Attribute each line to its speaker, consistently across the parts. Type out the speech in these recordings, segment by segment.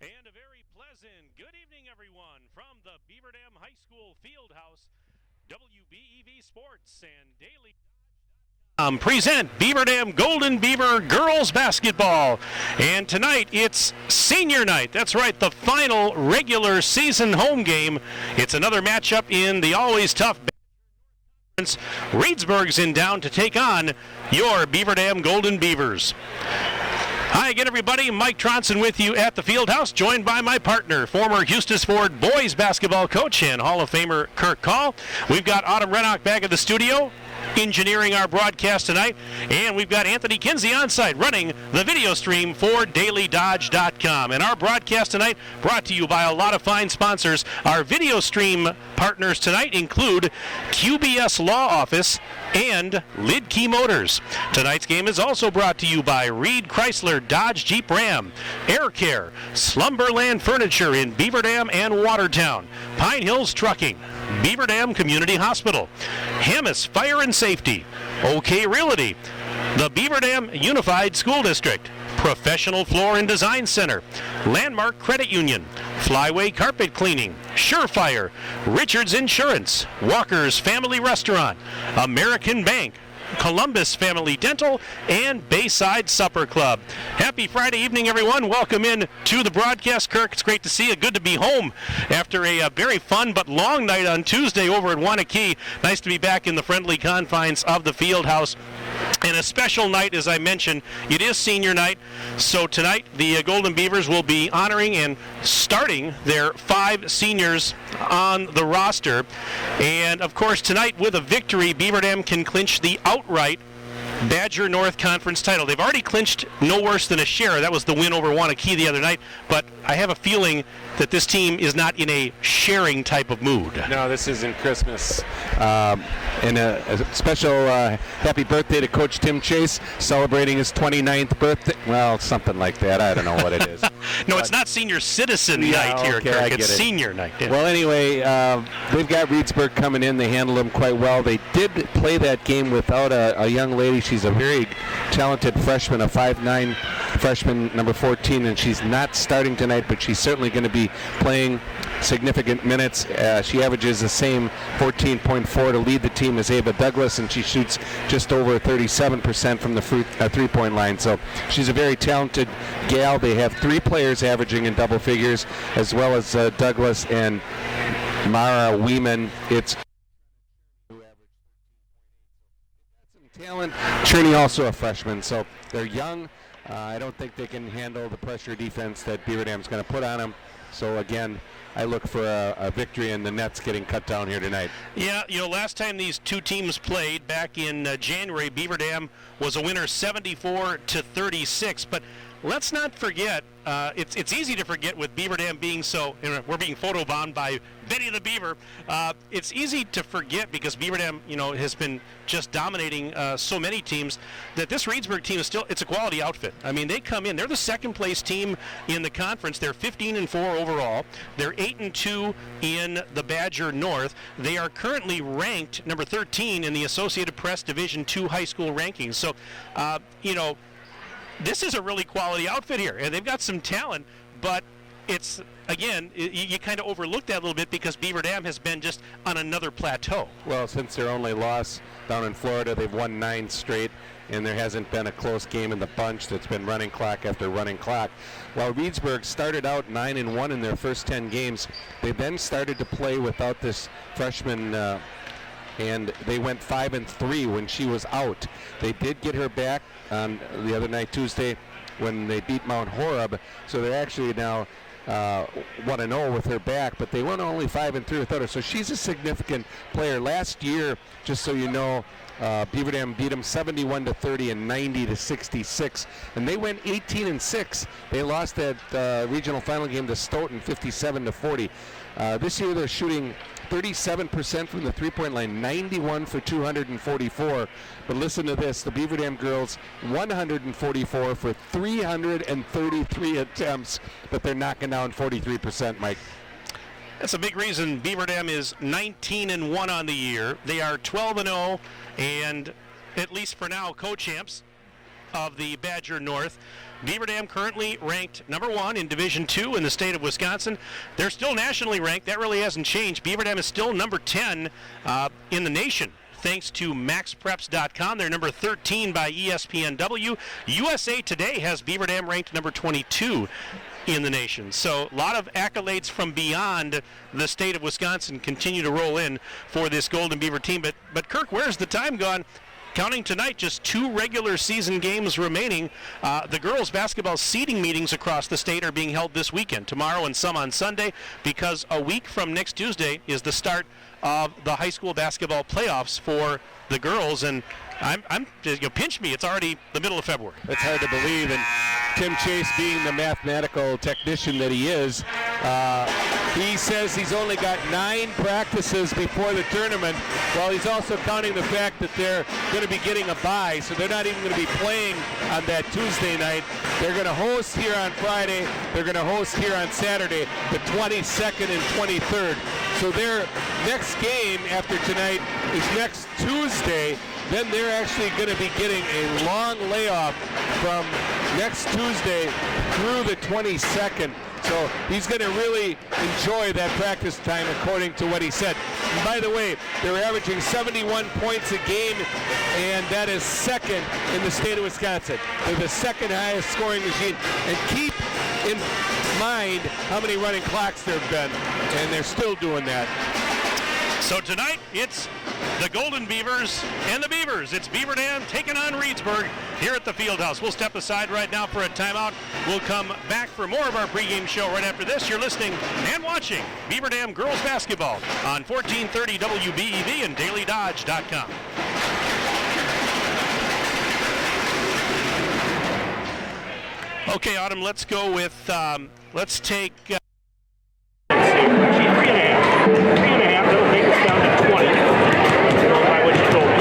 Speaker 1: And a very pleasant good evening, everyone, from the Beaver Dam High School Fieldhouse. WBEV Sports and Daily present Beaver Dam Golden Beaver girls basketball. And tonight it's senior night. That's right, the final regular season home game. It's another matchup in the always tough Reesburg's in town to take on your Beaver Dam Golden Beavers. Hi again, everybody. Mike Tronson with you at the Fieldhouse, joined by my partner, former Eustis Ford boys basketball coach and Hall of Famer Kirk Call. We've got Autumn Rennock back at the studio, engineering our broadcast tonight, and we've got Anthony Kinsey on site running the video stream for DailyDodge.com. And our broadcast tonight brought to you by a lot of fine sponsors. Our video stream partners tonight include QBS Law Office and Lidkey Motors. Tonight's game is also brought to you by Reed Chrysler Dodge Jeep Ram, Air Care, Slumberland Furniture in Beaver Dam and Watertown, Pine Hills Trucking, Beaver Dam Community Hospital, Hamas Fire and Safety, OK Realty, the Beaver Dam Unified School District, Professional Floor and Design Center, Landmark Credit Union, Flyway Carpet Cleaning, Surefire, Richards Insurance, Walker's Family Restaurant, American Bank, Columbus Family Dental, and Bayside Supper Club. Happy Friday evening, everyone. Welcome in to the broadcast. Kirk, it's great to see you. Good to be home after a very fun but long night on Tuesday over at Wanakee. Nice to be back in the friendly confines of the Fieldhouse. And a special night, as I mentioned, it is senior night. So tonight, the Golden Beavers will be honoring and starting their 5 seniors on the roster. And, of course, tonight, with a victory, Beaver Dam can clinch the outright Badger North Conference title. They've already clinched no worse than a share. That was the win over Wanakee the other night. But I have a feeling that this team is not in a sharing type of mood.
Speaker 2: No, this isn't Christmas. And a special happy birthday to Coach Tim Chase, celebrating his 29th birthday. Well, something like that. I don't know what it is.
Speaker 1: No, but it's not senior citizen night here,
Speaker 2: okay,
Speaker 1: Kirk. It's senior night. Yeah.
Speaker 2: Well, anyway, they've got Reesburg coming in. They handled them quite well. They did play that game without a young lady. She's a very talented freshman, a 5'9" freshman, number 14, and she's not starting tonight, but she's certainly going to be playing significant minutes. She averages the same 14.4 to lead the team as Ava Douglas, and she shoots just over 37% from the three-point line. So she's a very talented gal. They have 3 players averaging in double figures, as well as Douglas and Mara Weeman. It's talent. Cherney also a freshman, so they're young. I don't think they can handle the pressure defense that Beaver Dam's going to put on them. So again, I look for a victory and the Nets getting cut down here tonight. Yeah,
Speaker 1: last time these two teams played back in January, Beaver Dam was a winner 74-36. But let's not forget, it's easy to forget with Beaver Dam being so, we're being photobombed by Betty the Beaver. It's easy to forget because Beaver Dam, has been just dominating so many teams that this Reesburg team is still, it's a quality outfit. I mean, they come in, they're the second place team in the conference. They're 15-4 overall. They're 8-2 in the Badger North. They are currently ranked number 13 in the Associated Press Division II high school rankings. So, this is a really quality outfit here, and they've got some talent, but it's, again, you kind of overlook that a little bit because Beaver Dam has been just on another plateau.
Speaker 2: Well, since their only loss down in Florida, they've won 9 straight, and there hasn't been a close game in the bunch that's been running clock after running clock. While Reesburg started out 9-1 in their first 10 games, they then started to play without this freshman and they went 5-3 when she was out. They did get her back on the other night, Tuesday, when they beat Mount Horeb. So they're actually now 1-0 with her back, but they went only 5-3 without her. So she's a significant player. Last year, just so you know, Beaver Dam beat them 71-30 and 90-66, and they went 18-6. They lost that regional final game to Stoughton 57-40. This year they're shooting 37% from the three-point line, 91 for 244. But listen to this, the Beaver Dam girls, 144 for 333 attempts, but they're knocking down 43%, Mike.
Speaker 1: That's a big reason Beaver Dam is 19-1 on the year. They are 12-0, and at least for now, co-champs. of the Badger North. Beaver Dam currently ranked number 1 in Division II in the state of Wisconsin. They're still nationally ranked. That really hasn't changed. Beaver Dam is still number 10 in the nation, thanks to MaxPreps.com. They're number 13 by ESPNW. USA Today has Beaver Dam ranked number 22 in the nation. So a lot of accolades from beyond the state of Wisconsin continue to roll in for this Golden Beaver team. But Kirk, where's the time gone? Counting tonight, just 2 regular season games remaining. The girls' basketball seeding meetings across the state are being held this weekend, tomorrow and some on Sunday, because a week from next Tuesday is the start of the high school basketball playoffs for the girls. And pinch me, it's already the middle of February.
Speaker 2: It's hard to believe, and Tim Chase, being the mathematical technician that he is, he says he's only got 9 practices before the tournament. Well, he's also counting the fact that they're going to be getting a bye, so they're not even going to be playing on that Tuesday night. They're going to host here on Friday. They're going to host here on Saturday, the 22nd and 23rd. So their next game after tonight is next Tuesday. Then they're actually going to be getting a long layoff from next Tuesday through the 22nd. So he's going to really enjoy that practice time, according to what he said. And by the way, they're averaging 71 points a game, and that is second in the state of Wisconsin. They're the second highest scoring machine. And keep in mind how many running clocks there have been, and they're still doing that.
Speaker 1: So tonight, it's the Golden Beavers and the Beavers. It's Beaver Dam taking on Reesburg here at the Fieldhouse. We'll step aside right now for a timeout. We'll come back for more of our pregame show right after this. You're listening and watching Beaver Dam Girls Basketball on 1430 WBEV and DailyDodge.com. Okay, Autumn, let's go with, let's take...
Speaker 3: 3.5. That'll take us down to 20. By what you told me.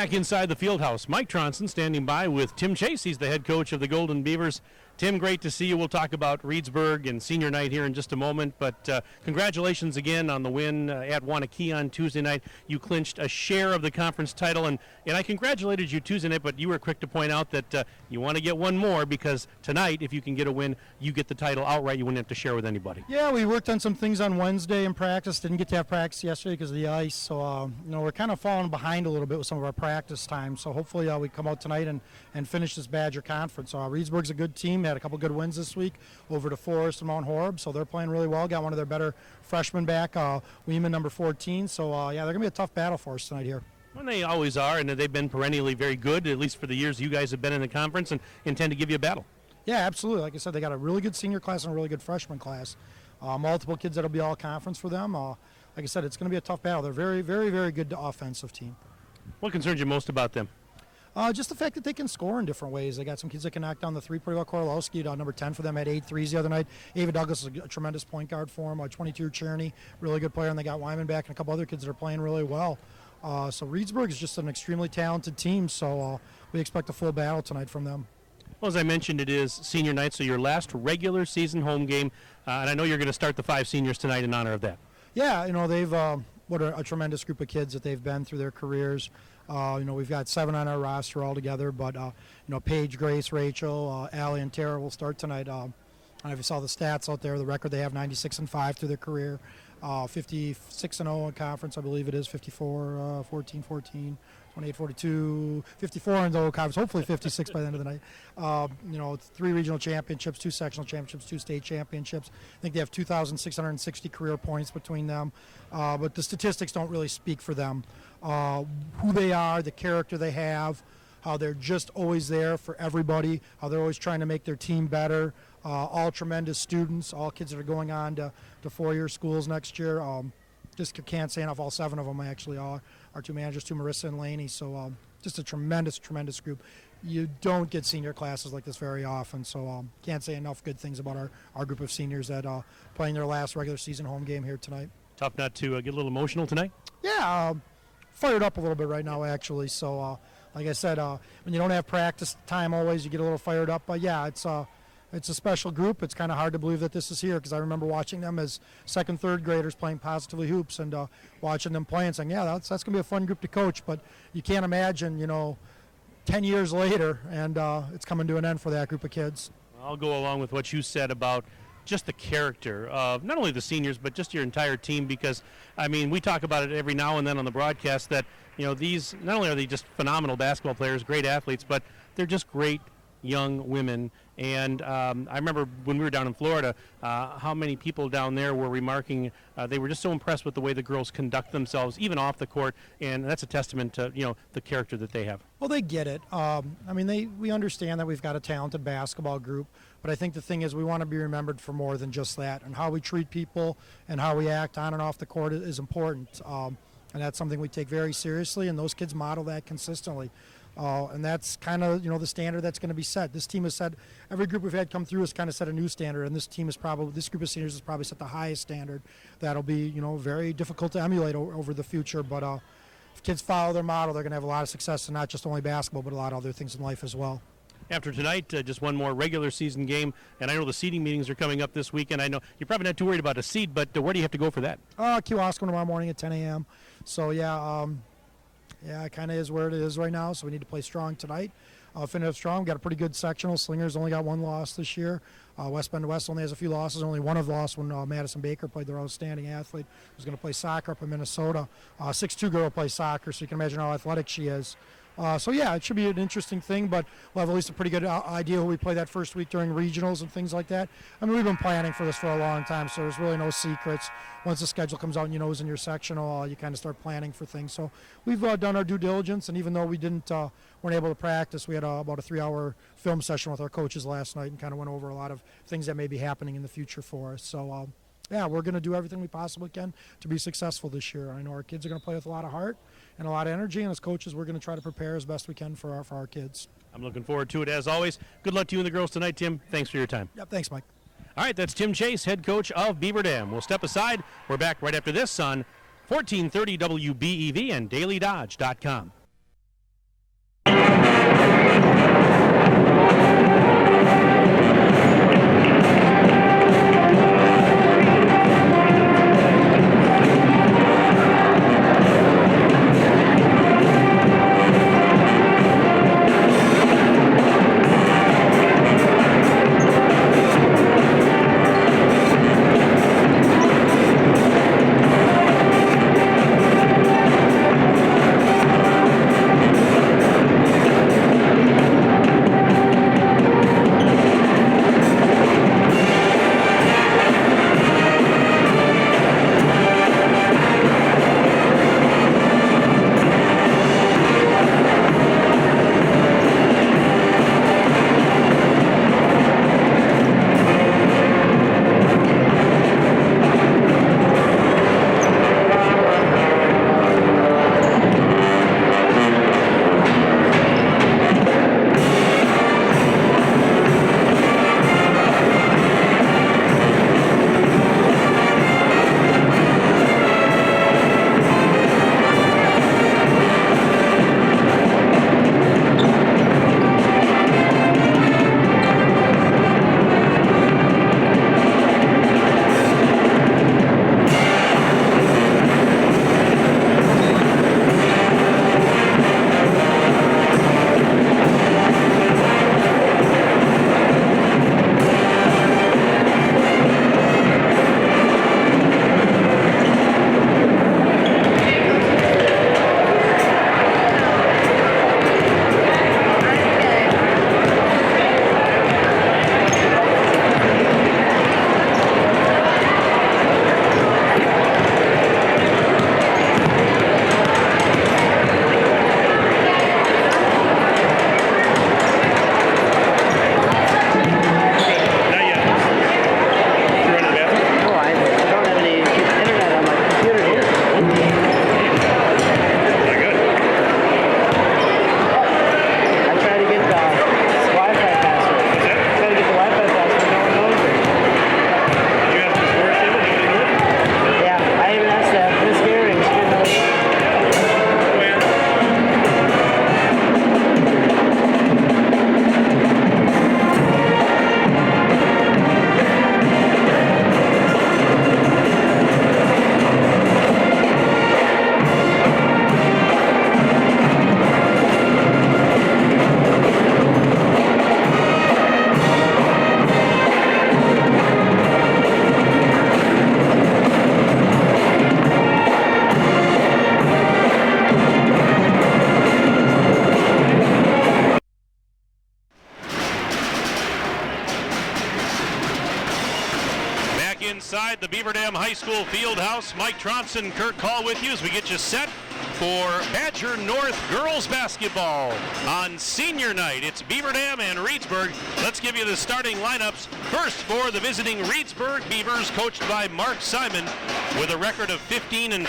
Speaker 1: back inside the field house. Mike Tronson standing by with Tim Chase. He's the head coach of the Golden Beavers. Tim, great to see you. We'll talk about Reesburg and senior night here in just a moment, but congratulations again on the win at Wanakee on Tuesday night. You clinched a share of the conference title, and I congratulated you Tuesday night, but you were quick to point out that you want to get one more because tonight, if you can get a win, you get the title outright. You wouldn't have to share with anybody.
Speaker 4: Yeah, we worked on some things on Wednesday in practice. Didn't get to have practice yesterday because of the ice, so we're kind of falling behind a little bit with some of our practice time. So hopefully we come out tonight and finish this Badger Conference. Reesburg's a good team. They had a couple good wins this week over to Forest and Mount Horeb, so they're playing really well. Got one of their better freshmen back, Weeman, number 14. So they're going to be a tough battle for us tonight here.
Speaker 1: Well, they always are, and they've been perennially very good, at least for the years you guys have been in the conference, and intend to give you a battle. Yeah,
Speaker 4: absolutely. Like I said, they got a really good senior class and a really good freshman class. Multiple kids that'll be all conference for them. Like I said, it's going to be a tough battle. They're very, very, very good offensive team.
Speaker 1: What concerns you most about them?
Speaker 4: Just the fact that they can score in different ways. They got some kids that can knock down the three pretty well. Korolowski, number 10 for them, had 8 threes the other night. Ava Douglas is a tremendous point guard for them. 22 Cherney, really good player, and they got Wyman back and a couple other kids that are playing really well. So Reesburg is just an extremely talented team, so we expect a full battle tonight from them.
Speaker 1: Well, as I mentioned, it is senior night, so your last regular season home game, and I know you're going to start the 5 seniors tonight in honor of that.
Speaker 4: Yeah, they've what a tremendous group of kids that they've been through their careers. We've got 7 on our roster altogether, but Paige, Grace, Rachel, Allie, and Tara will start tonight. I don't know if you saw the stats out there. The record, they have 96-5 through their career, 56-0 in conference, I believe it is, 54, 14-14. 28-42, 54 in the whole conference, hopefully 56 by the end of the night. 3 regional championships, 2 sectional championships, 2 state championships. I think they have 2,660 career points between them. But the statistics don't really speak for them. Who they are, the character they have, how they're just always there for everybody, how they're always trying to make their team better. All tremendous students, all kids that are going on to 4-year schools next year. Just can't say enough. All 7 of them actually are our 2 managers, 2 Marissa and Laney. So just a tremendous, tremendous group. You don't get senior classes like this very often. So can't say enough good things about our group of seniors that playing their last regular season home game here tonight.
Speaker 1: Tough not to get a little emotional tonight?
Speaker 4: Yeah, fired up a little bit right now actually. So like I said, when you don't have practice time always, you get a little fired up. But yeah, it's a special group. It's kind of hard to believe that this is here because I remember watching them as 2nd, 3rd graders playing positively hoops and watching them play and saying, yeah, that's going to be a fun group to coach. But you can't imagine, 10 years later and it's coming to an end for that group of kids.
Speaker 1: I'll go along with what you said about just the character of not only the seniors but just your entire team because, we talk about it every now and then on the broadcast that, these, not only are they just phenomenal basketball players, great athletes, but they're just great young women. And I remember when we were down in Florida, how many people down there were remarking they were just so impressed with the way the girls conduct themselves, even off the court, and that's a testament to the character that they have.
Speaker 4: Well, they get it. We understand that we've got a talented basketball group, but I think the thing is we want to be remembered for more than just that, and how we treat people and how we act on and off the court is important, and that's something we take very seriously, and those kids model that consistently. And that's kind of, the standard that's going to be set. This team has set, every group we've had come through has kind of set a new standard, and this group of seniors has probably set the highest standard. That'll be, very difficult to emulate over the future. But if kids follow their model, they're going to have a lot of success in not just only basketball, but a lot of other things in life as well.
Speaker 1: After tonight, just one more regular season game, and I know the seeding meetings are coming up this weekend. I know you're probably not too worried about a seed, but where do you have to go for that?
Speaker 4: Kewaskum tomorrow morning at 10 a.m. So, yeah, it kind of is where it is right now, so we need to play strong tonight. Finish up strong. Got a pretty good sectional. Slingers only got 1 loss this year. West Bend West only has a few losses. Only one of lost when Madison Baker played, their outstanding athlete, who's going to play soccer up in Minnesota. 6'2" girl plays soccer, so you can imagine how athletic she is. It should be an interesting thing, but we'll have at least a pretty good idea who we play that first week during regionals and things like that. We've been planning for this for a long time, so there's really no secrets. Once the schedule comes out and you know who's in your sectional, you kind of start planning for things. So we've done our due diligence, and even though we weren't able to practice, we had about a 3-hour film session with our coaches last night and kind of went over a lot of things that may be happening in the future for us. So, we're going to do everything we possibly can to be successful this year. I know our kids are going to play with a lot of heart and a lot of energy, and as coaches, we're going to try to prepare as best we can for our kids.
Speaker 1: I'm looking forward to it, as always. Good luck to you and the girls tonight, Tim. Thanks for your time.
Speaker 4: Yep, thanks, Mike.
Speaker 1: All right, that's Tim Chase, head coach of Beaver Dam. We'll step aside. We're back right after this on 1430 WBEV and DailyDodge.com. the Beaver Dam High School field house. Mike Tronson, Kirk Hall with you as we get you set for Badger North girls basketball on senior night. It's Beaver Dam and Reesburg. Let's give you the starting lineups. First for the visiting Reesburg Beavers, coached by Mark Simon, with a record of 15-4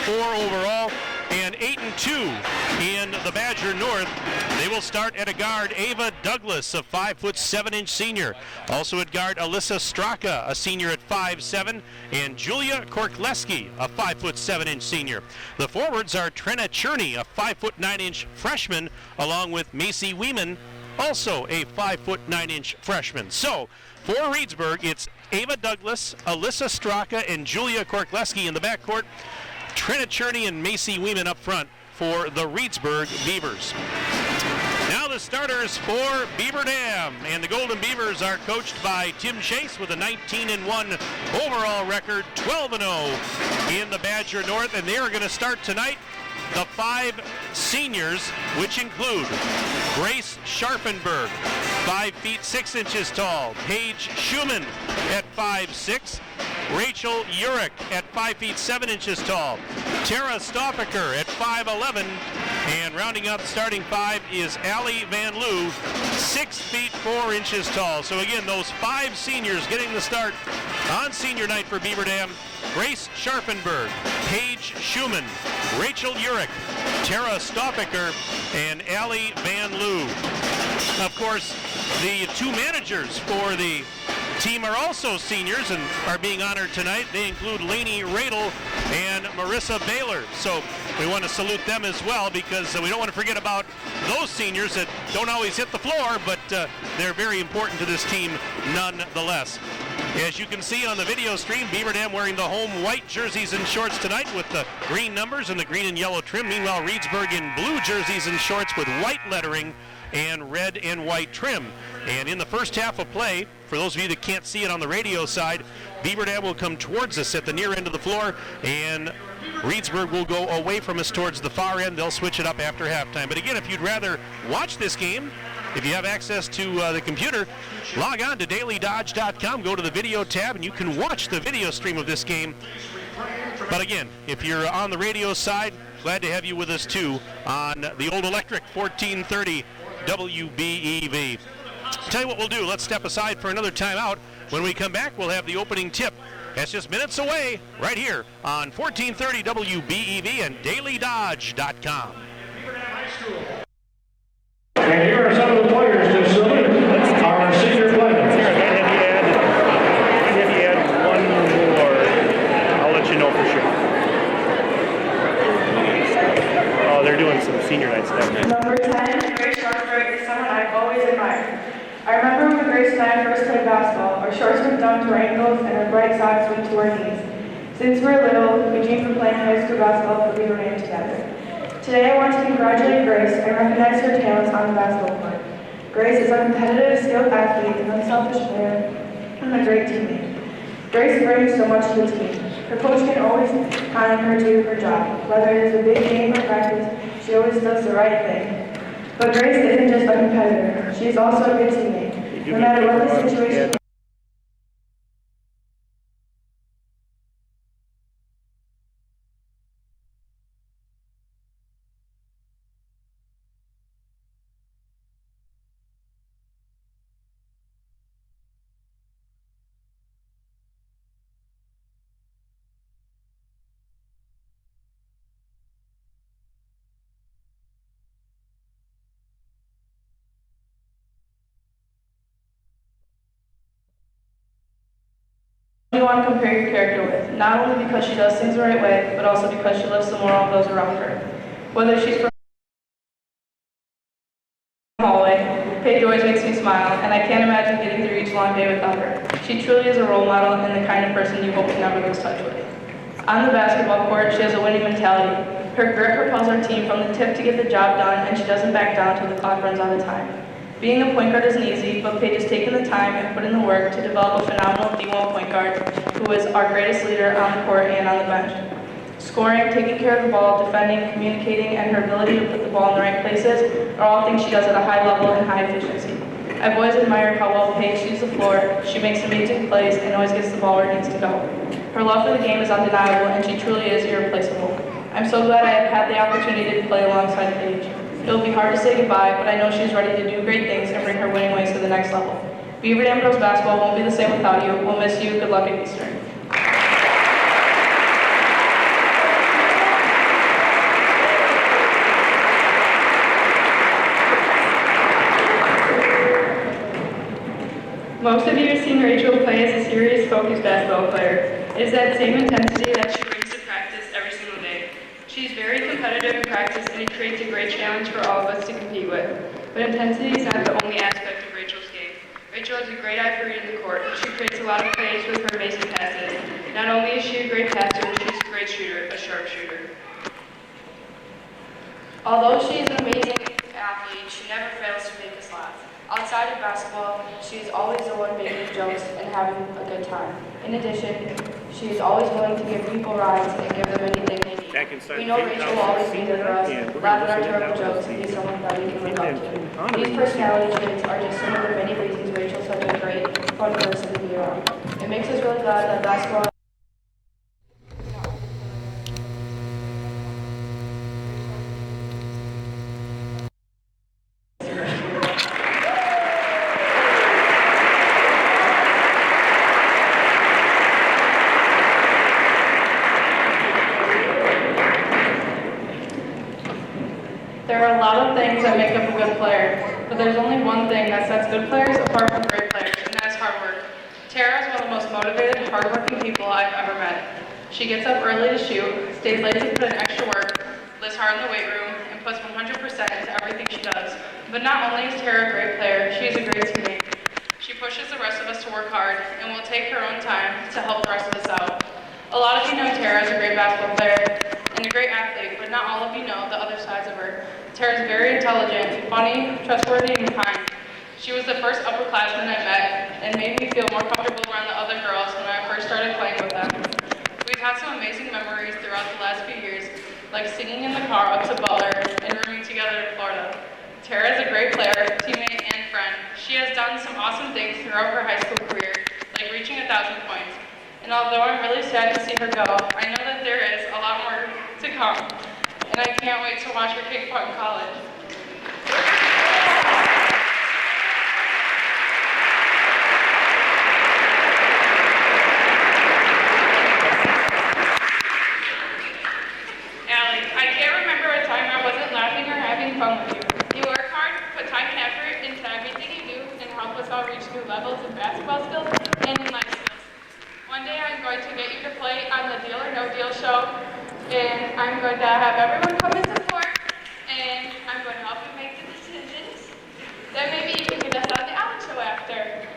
Speaker 1: overall and 8-2 in the Badger North. They will start at a guard, Ava Douglas, a 5'7" senior. Also at guard, Alyssa Straka, a senior at 5'7", and Julia Korkleski, a 5'7" senior. The forwards are Trenna Cherney, a 5'9" freshman, along with Macy Weeman, also a 5'9" freshman. So for Reesburg, it's Ava Douglas, Alyssa Straka, and Julia Korkleski in the backcourt. Trenna Cherney and Macy Weeman up front for the Reesburg Beavers. Now the starters for Beaver Dam, and the Golden Beavers are coached by Tim Chase with a 19-1 overall record, 12-0 in the Badger North, and they are going to start tonight the 5 seniors, which include Grace Scharfenberg, 5 feet 6 inches tall, Paige Schumann at 5'6", Rachel Urich at 5 feet 7 inches tall, Tara Stoffaker at 5'11", and rounding out the starting 5 is Allie Van Loo, 6 feet 4 inches tall. So again, those 5 seniors getting the start on senior night for Beaver Dam: Grace Scharfenberg, Paige Schumann, Rachel Urich, Tara Stoffaker, and Allie Van Loo. Of course, the 2 managers for the team are also seniors and are being honored tonight. They include Lainey Radel and Marissa Baylor. So we want to salute them as well, because we don't want to forget about those seniors that don't always hit the floor, but they're very important to this team nonetheless. As you can see on the video stream, Beaver Dam wearing the home white jerseys and shorts tonight with the green numbers and the green and yellow trim. Meanwhile, Reesburg in blue jerseys and shorts with white lettering and red and white trim. And in the first half of play, for those of you that can't see it on the radio side, Beaver Dam will come towards us at the near end of the floor, and Reesburg will go away from us towards the far end. They'll switch it up after halftime. But again, if you'd rather watch this game, if you have access to the computer, log on to dailydodge.com, go to the video tab, and you can watch the video stream of this game. But again, if you're on the radio side, glad to have you with us too on the old electric 1430 WBEV. Tell you what we'll do, let's step aside for another timeout. When we come back, we'll have the opening tip. That's just minutes away, right here on 1430 WBEV and dailydodge.com.
Speaker 3: And here are some of the players to salute our senior players. If you add one more, I'll let you know for sure. Oh, they're doing some senior night stuff.
Speaker 5: Number 10, Grace Scharfenberg, is someone I've always admired. I remember when Grace and I first played basketball, our shorts went down to our ankles and our bright socks went to our knees. Since we were little, we dreamed of playing high school basketball for Beaver Dam together. Today I want to congratulate Grace and recognize her talents on the basketball court. Grace is a competitive, skilled athlete, an unselfish player, and a great teammate. Grace brings so much to the team. Her coach can always count on her to do her job. Whether it is a big game or practice, she always does the right thing. But Grace isn't just a competitor. She is also a good teammate. No matter what the situation is. You want to compare your character with, not only because she does things the right way, but also because she lifts the moral of those around her. Whether she's from the hallway, Paige always makes me smile, and I can't imagine getting through each long day without her. She truly is a role model and the kind of person you hope to never lose touch with. On the basketball court, she has a winning mentality. Her grit propels our team from the tip to get the job done, and she doesn't back down till the clock runs out of time. Being a point guard isn't easy, but Paige has taken the time and put in the work to develop a phenomenal D1 point guard who is our greatest leader on the court and on the bench. Scoring, taking care of the ball, defending, communicating, and her ability to put the ball in the right places are all things she does at a high level and high efficiency. I've always admired how well Paige sees the floor. She makes amazing plays and always gets the ball where it needs to go. Her love for the game is undeniable, and she truly is irreplaceable. I'm so glad I have had the opportunity to play alongside Paige. It will be hard to say goodbye, but I know she's ready to do great things and bring her winning ways to the next level. Beaver Dam girls basketball won't be the same without you. We'll miss you. Good luck at Eastern. Most of you have seen Rachel play as a serious, focused basketball player. It is that same intensity that she brings to practice every single day. She's very competitive in practice, and it creates a great challenge for all of us to compete with. But intensity is not the only aspect of Rachel's game. Rachel has a great eye for reading the court. She creates a lot of plays with her amazing passes. Not only is she a great passer, she's a great shooter, a sharp shooter. Although she is an amazing athlete, she never fails to make us laugh. Outside of basketball, she is always the one making jokes and having a good time. In addition, she is always willing to give people rides and give them anything they need. We know Rachel will always be there for us, laugh at our terrible jokes, and be someone that we can look up to. These personality traits are just some of the many reasons Rachel's such a great, fun person to be around. It makes us really glad that basketball There are a lot of things that make up a good player, but there's only one thing that sets good players apart from great players, and that is hard work. Tara is one of the most motivated, hardworking people I've ever met. She gets up early to shoot, stays late to put in extra work, lives hard in the weight room, and puts 100% into everything she does. But not only is Tara a great player, she is a great teammate. She pushes the rest of us to work hard, and will take her own time to help the rest of us out. A lot of you know Tara is a great basketball player and a great athlete, but not all of you know the other sides of her. Tara is very intelligent, funny, trustworthy, and kind. She was the first upperclassman I met and made me feel more comfortable around the other girls when I first started playing with them. We've had some amazing memories throughout the last few years, like singing in the car up to Butler and rooming together in Florida. Tara is a great player, teammate, and friend. She has done some awesome things throughout her high school career, like reaching 1,000 points. And although I'm really sad to see her go, I know that there is a lot more to come, and I can't wait to watch her kick butt in college. Allie, I can't remember a time I wasn't laughing or having fun with you. You work hard, put time and effort into everything you do, and help us all reach new levels in basketball skills and in life skills. One day I'm going to get you to play on the Deal or No Deal show, and I'm going to have everyone come and support, and I'm going to help you make the decisions. Then maybe you can get us on the Allen show after.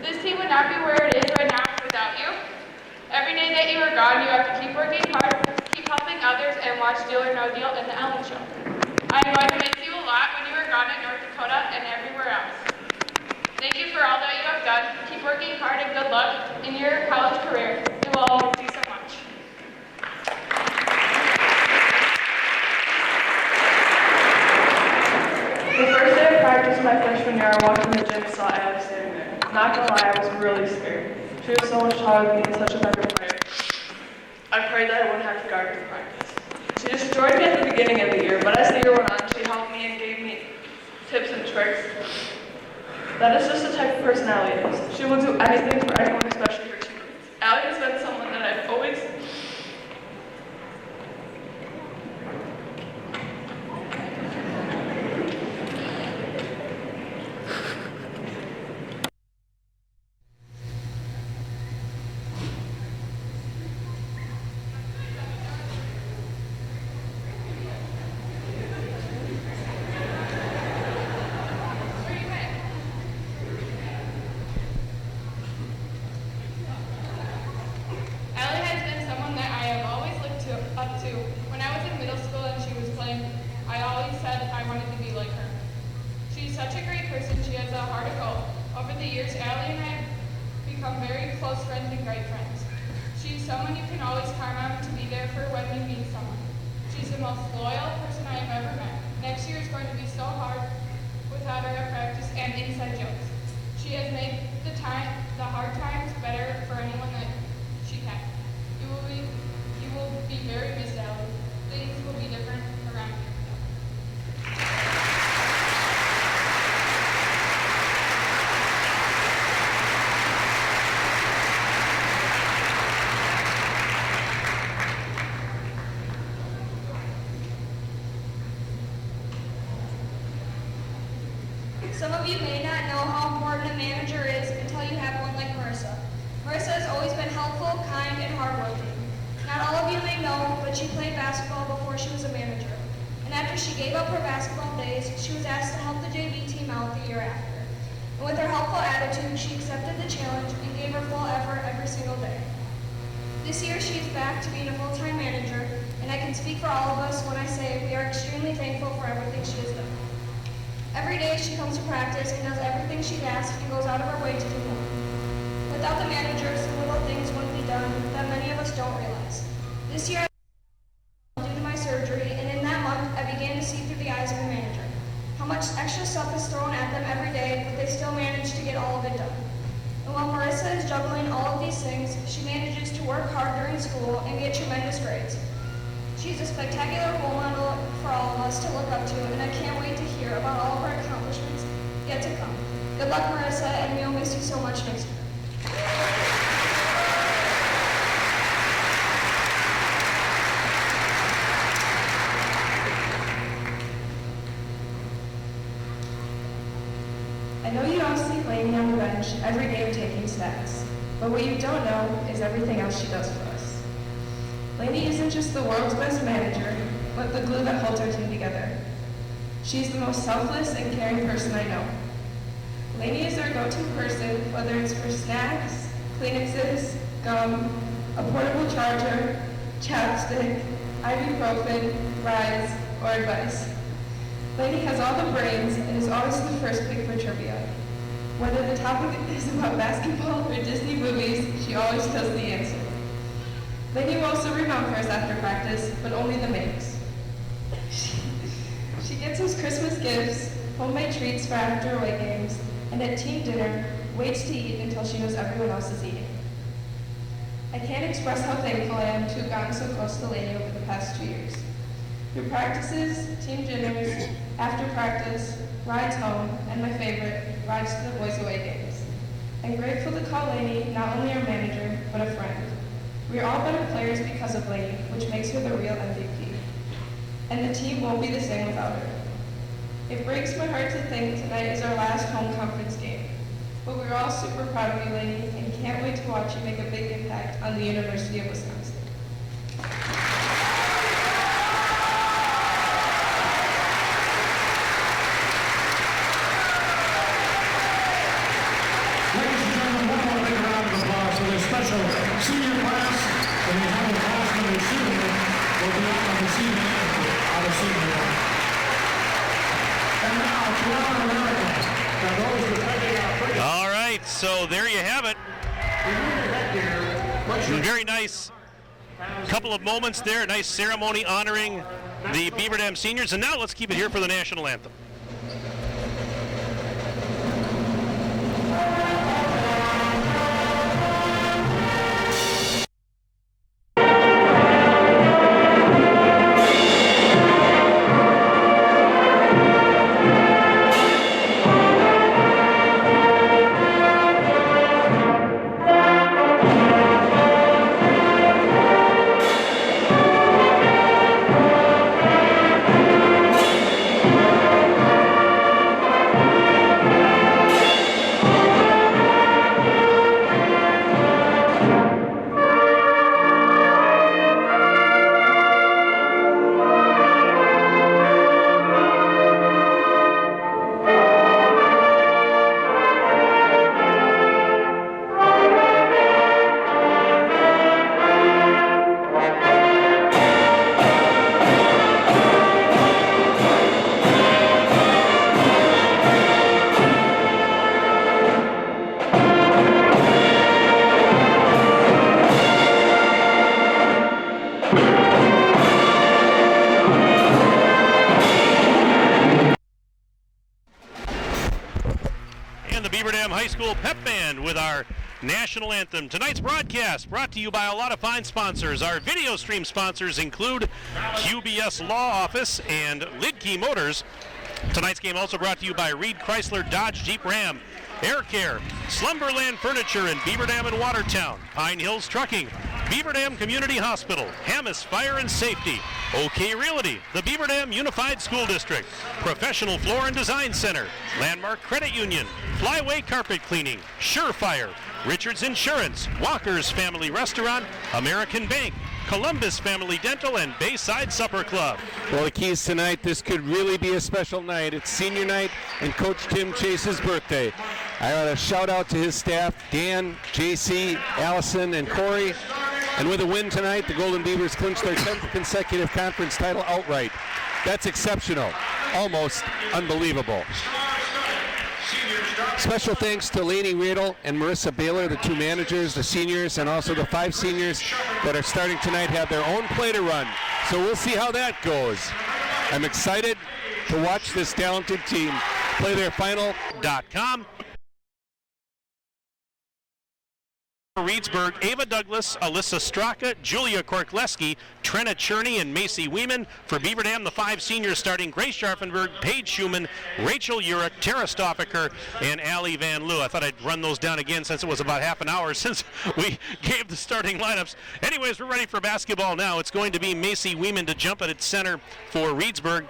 Speaker 5: This team would not be where it is right now without you. Every day that you are gone, you have to keep working hard, keep helping others, and watch Deal or No Deal and the Allen show. I'm going to miss you a lot when you are gone at North Dakota and everywhere else. Thank you for all that you have done. Keep working hard and good luck in your college career. We will all miss you so much. The first day of practice my freshman year, I walked in the gym and saw Alex standing there. Not gonna lie, I was really scared. She was so much taller than me and such a better player. I prayed that I wouldn't have to guard her in practice. She destroyed me at the beginning of the year, but as the year went on, she helped me and gave me tips and tricks. That is just the type of personality it is. She will do anything for anyone, especially her teammates. Allie has been someone that I've always
Speaker 6: Some of you may not know how important a manager is until you have one like Marissa. Marissa has always been helpful, kind, and hardworking. Not all of you may know, but she played basketball before she was a manager. And after she gave up her basketball days, she was asked to help the JV team out the year after. And with her helpful attitude, she accepted the challenge and gave her full effort every single day. This year, she is back to being a full-time manager, and I can speak for all of us when I say we are extremely thankful for everything she has done. Every day, she comes to practice and does everything she's asked and goes out of her way to do more. Without the manager, some little things wouldn't be done that many of us don't realize. This year, due to my surgery, and in that month, I began to see through the eyes of a manager. How much extra stuff is thrown at them every day, but they still manage to get all of it done. And while Marissa is juggling all of these things, she manages to work hard during school and get tremendous grades. She's a spectacular role model for all of us to look up to, and I can't wait to hear about all of her accomplishments yet to come. Good luck, Marissa, and we'll miss you so much next year.
Speaker 5: I know you all see Lainey on the bench every game taking stats, but what you don't know is everything else she does for us. Lainey isn't just the world's best manager, but the glue that holds our team together. She's the most selfless and caring person I know. Lainey is our go-to person, whether it's for snacks, Kleenexes, gum, a portable charger, chapstick, ibuprofen, rides, or advice. Lainey has all the brains and is always the first pick for trivia. Whether the topic is about basketball or Disney movies, she always knows the answer. Lainey will also read for us after practice, but only the makes. She gets us Christmas gifts, homemade treats for after away games, and at team dinner, waits to eat until she knows everyone else is eating. I can't express how thankful I am to have gotten so close to Lainey over the past 2 years. Through practices, team dinners, after practice, rides home, and my favorite, rides to the boys' away games. I'm grateful to call Lainey not only our manager, but a friend. We are all better players because of Lainey, which makes her the real MVP. And the team won't be the same without her. It breaks my heart to think tonight is our last home conference game. But we're all super proud of you, Lainey, and can't wait to watch you make a big impact on the University of Wisconsin.
Speaker 3: Special senior class, and the underclassmen and senior will be out on the senior out of senior year. And now, throughout America, for those defending our freedom.
Speaker 1: All right, so there you have it. Very nice couple of moments there, nice ceremony honoring the Beaver Dam seniors. And now let's keep it here for the national anthem. High School Pep Band with our national anthem. Tonight's broadcast brought to you by a lot of fine sponsors. Our video stream sponsors include QBS Law Office and Lidkey Motors. Tonight's game also brought to you by Reed Chrysler Dodge Jeep Ram, Air Care, Slumberland Furniture in Beaver Dam and Watertown, Pine Hills Trucking, Beaver Dam Community Hospital, Hamas Fire and Safety, OK Realty, the Beaver Dam Unified School District, Professional Floor and Design Center, Landmark Credit Union, Flyway Carpet Cleaning, Surefire, Richards Insurance, Walker's Family Restaurant, American Bank, Columbus Family Dental, and Bayside Supper Club.
Speaker 2: Well, the keys tonight, this could really be a special night. It's senior night and Coach Tim Chase's birthday. I want to shout out to his staff, Dan, JC, Allison, and Corey. And with a win tonight, the Golden Beavers clinched their 10th consecutive conference title outright. That's exceptional, almost unbelievable. Special thanks to Lainey Riedel and Marissa Baylor, the two managers, the seniors, and also the 5 seniors that are starting tonight have their own play to run. So we'll see how that goes. I'm excited to watch this talented team play their final.com.
Speaker 1: Reesburg, Ava Douglas, Alyssa Straka, Julia Korkleski, Trenna Cherney, and Macy Weeman. For Beaver Dam, the 5 seniors starting Grace Scharfenberg, Paige Schumann, Rachel Urich, Tara Stoffaker, and Allie Van Loo. I thought I'd run those down again since it was about half an hour since we gave the starting lineups. Anyways, we're ready for basketball now. It's going to be Macy Weeman to jump at center for Reesburg,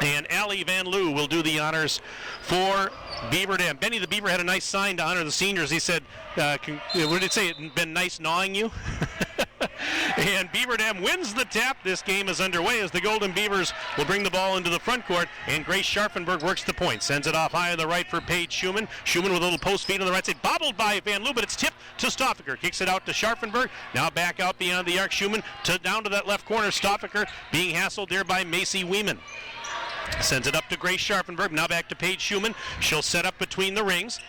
Speaker 1: and Allie Van Loo will do the honors for Beaver Dam. Benny the Beaver had a nice sign to honor the seniors. He said, what did it say? It been nice gnawing you? And Beaver Dam wins the tap. This game is underway as the Golden Beavers will bring the ball into the front court, and Grace Scharfenberg works the point. Sends it off high on the right for Paige Schumann. Schumann with a little post feed on the right side. Bobbled by Van Loo, but it's tipped to Stoffaker. Kicks it out to Scharfenberg. Now back out beyond the arc. Schumann down to that left corner. Stoffaker being hassled there by Macy Weeman. Sends it up to Grace Scharfenberg. Now back to Paige Schumann. She'll set up between the rings.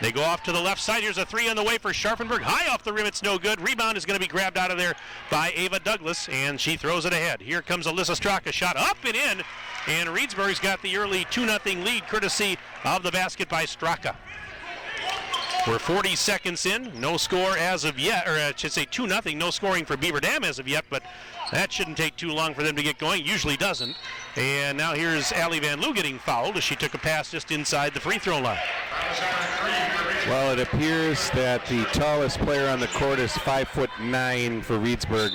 Speaker 1: They go off to the left side. Here's a 3 on the way for Scharfenberg. High off the rim. It's no good. Rebound is going to be grabbed out of there by Ava Douglas, and she throws it ahead. Here comes Alyssa Straka. Shot up and in, and Reesburg's got the early 2-0 lead courtesy of the basket by Straka. We're 40 seconds in. No score as of yet, or I should say 2-0. No scoring for Beaver Dam as of yet, but that shouldn't take too long for them to get going. Usually doesn't. And now here's Allie Van Loo getting fouled as she took a pass just inside the free throw line.
Speaker 2: Well, it appears that the tallest player on the court is 5'9" for Reesburg.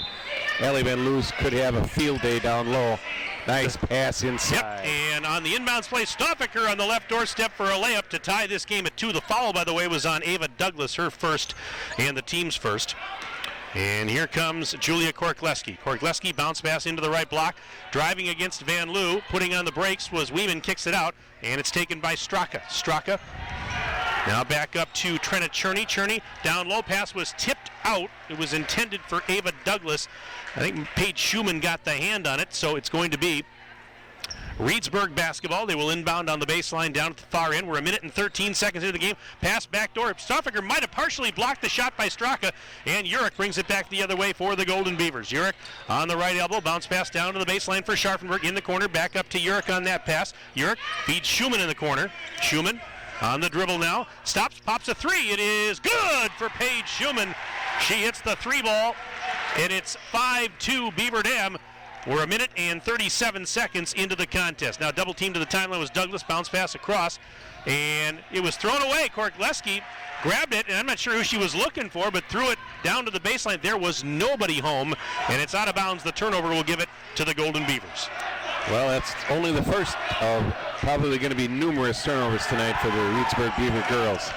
Speaker 2: Allie Van Loo could have a field day down low. Nice pass inside.
Speaker 1: Yep, and on the inbounds play, Stoffaker on the left doorstep for a layup to tie this game at 2. The foul, by the way, was on Ava Douglas, her first and the team's first. And here comes Julia Korkleski. Korkleski bounce pass into the right block. Driving against Van Loo. Putting on the brakes was Weeman. Kicks it out. And it's taken by Straka. Straka now back up to Trenna Cherney. Cherney down low. Pass was tipped out. It was intended for Ava Douglas. I think Paige Schumann got the hand on it. So it's going to be Reesburg basketball. They will inbound on the baseline down at the far end. We're 1 minute and 13 seconds into the game. Pass backdoor. Stoffaker might have partially blocked the shot by Straka, and Urich brings it back the other way for the Golden Beavers. Urich on the right elbow. Bounce pass down to the baseline for Scharfenberg in the corner. Back up to Urich on that pass. Urich feeds Schumann in the corner. Schumann on the dribble now. Stops, pops a 3. It is good for Paige Schumann. She hits the 3 ball, and it's 5-2 Beaver Dam. We're 1 minute and 37 seconds into the contest. Now double team to the timeline was Douglas. Bounce pass across, and it was thrown away. Korkleski grabbed it, and I'm not sure who she was looking for, but threw it down to the baseline. There was nobody home, and it's out of bounds. The turnover will give it to the Golden Beavers.
Speaker 2: Well, that's only the first of probably going to be numerous turnovers tonight for the Reesburg Beaver girls.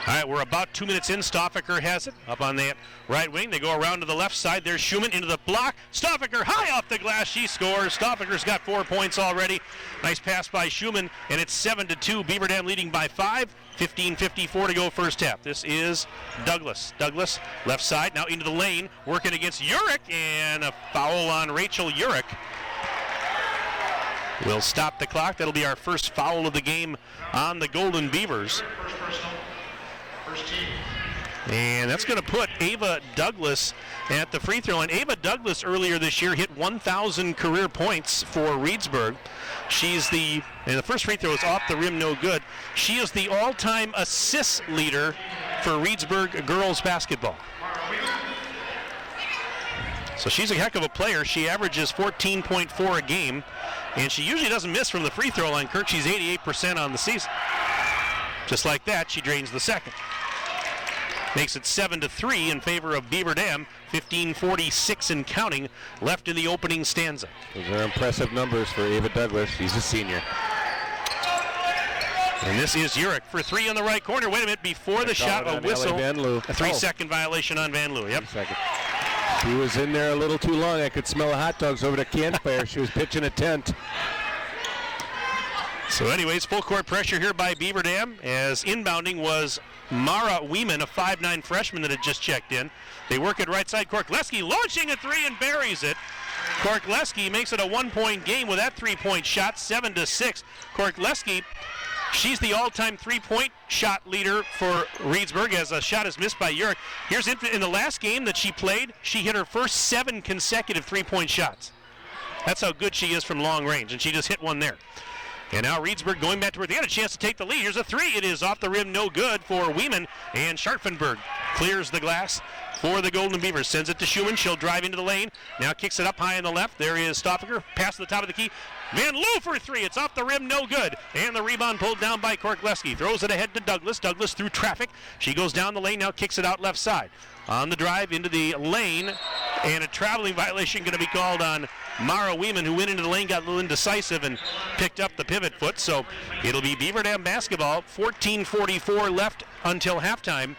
Speaker 1: All right, we're about 2 minutes in. Stoffaker has it up on that right wing. They go around to the left side. There's Schumann into the block. Stoffaker high off the glass. She scores. Stoffaker's got 4 points already. Nice pass by Schumann, and it's 7-2. Beaver Dam leading by 5. 15:54 to go first half. This is Douglas. Douglas left side now into the lane, working against Urich, and a foul on Rachel Urich. We'll stop the clock. That'll be our first foul of the game on the Golden Beavers. And that's going to put Ava Douglas at the free throw. And Ava Douglas earlier this year hit 1,000 career points for Reesburg. And the first free throw is off the rim, no good. She is the all-time assist leader for Reesburg girls basketball. So she's a heck of a player. She averages 14.4 a game, and she usually doesn't miss from the free throw line. Kirk, she's 88% on the season. Just like that, she drains the second. makes it 7-3 in favor of Beaver Dam. 15:46 and counting left in the opening stanza.
Speaker 2: Those are impressive numbers for Ava Douglas. She's a senior.
Speaker 1: And this is Urich for three on the right corner. Wait a minute, before the shot, a whistle.
Speaker 2: Van Loo.
Speaker 1: A 3-second violation on Van Loo. Yep.
Speaker 2: 3 seconds. She was in there a little too long. I could smell the hot dogs over the campfire. She was pitching a tent.
Speaker 1: So anyways, full court pressure here by Beaver Dam, as inbounding was Mara Weeman, a 5'9 freshman that had just checked in. They work it right side. Korkleski launching a three and buries it. Korkleski makes it a 1-point game with that 3-point shot, 7-6. Korkleski, she's the all-time 3-point shot leader for Reesburg, as a shot is missed by Urich. Here's in the last game that she played, she hit her first 7 consecutive 3-point shots. That's how good she is from long range, and she just hit one there. And now Reesburg going back to where they had a chance to take the lead. Here's a three. It is off the rim, no good for Weeman. And Scharfenberg clears the glass for the Golden Beavers. Sends it to Schumann. She'll drive into the lane. Now kicks it up high on the left. There is Stoffaker. Pass to the top of the key. Van Loo for three. It's off the rim, no good. And the rebound pulled down by Korkleski. Throws it ahead to Douglas. Douglas through traffic. She goes down the lane, now kicks it out left side. On the drive into the lane. And a traveling violation going to be called on Mara Weeman, who went into the lane, got a little indecisive, and picked up the pivot foot. So it'll be Beaver Dam basketball. 14:44 left until halftime.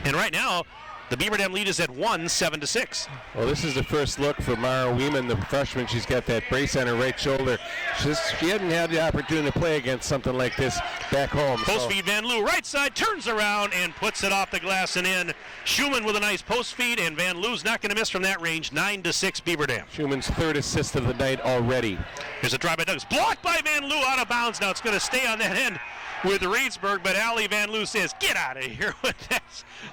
Speaker 1: And right now, the Beaver Dam lead is at 7-6.
Speaker 2: Well, this is the first look for Mara Weeman, the freshman. She's got that brace on her right shoulder. She hadn't had the opportunity to play against something like this back home.
Speaker 1: Post feed, Van Loo, right side, turns around and puts it off the glass and in. Schumann with a nice post feed, and Van Loo's not going to miss from that range. 9-6 Beaver Dam.
Speaker 2: Schumann's third assist of the night already.
Speaker 1: Here's a drive by Douglas. Blocked by Van Loo, out of bounds. Now it's going to stay on that end with Reesburg, but Allie Van Loo says, get out of here with that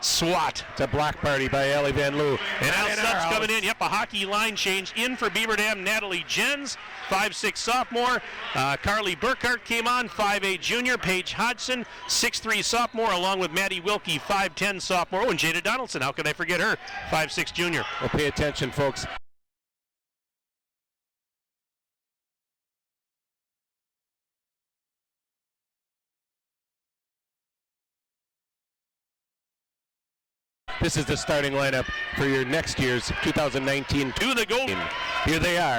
Speaker 1: swat.
Speaker 2: It's a block party by Allie Van Loo.
Speaker 1: And now subs coming in. Yep, a hockey line change in for Beaver Dam. Natalie Jens, 5'6 sophomore. Carly Burkhart came on, 5'8 junior. Paige Hodgson, 6'3 sophomore, along with Maddie Wilkie, 5'10 sophomore. Oh, and Jada Donaldson, how could I forget her, 5'6 junior.
Speaker 2: Well, pay attention, folks. This is the starting lineup for your next year's 2019
Speaker 1: To the Golden.
Speaker 2: Here they are.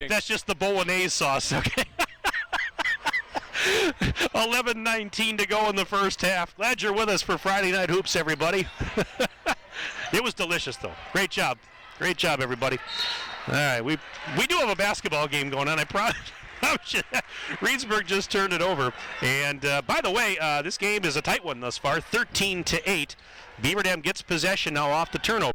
Speaker 1: That's just the bolognese sauce, okay? 11:19 to go in the first half. Glad you're with us for Friday Night Hoops, everybody. It was delicious, though. Great job. Great job, everybody. All right, we do have a basketball game going on. I promise. Reesburg just turned it over. And by the way, this game is a tight one thus far, 13-8. Beaver Dam gets possession now off the turnover.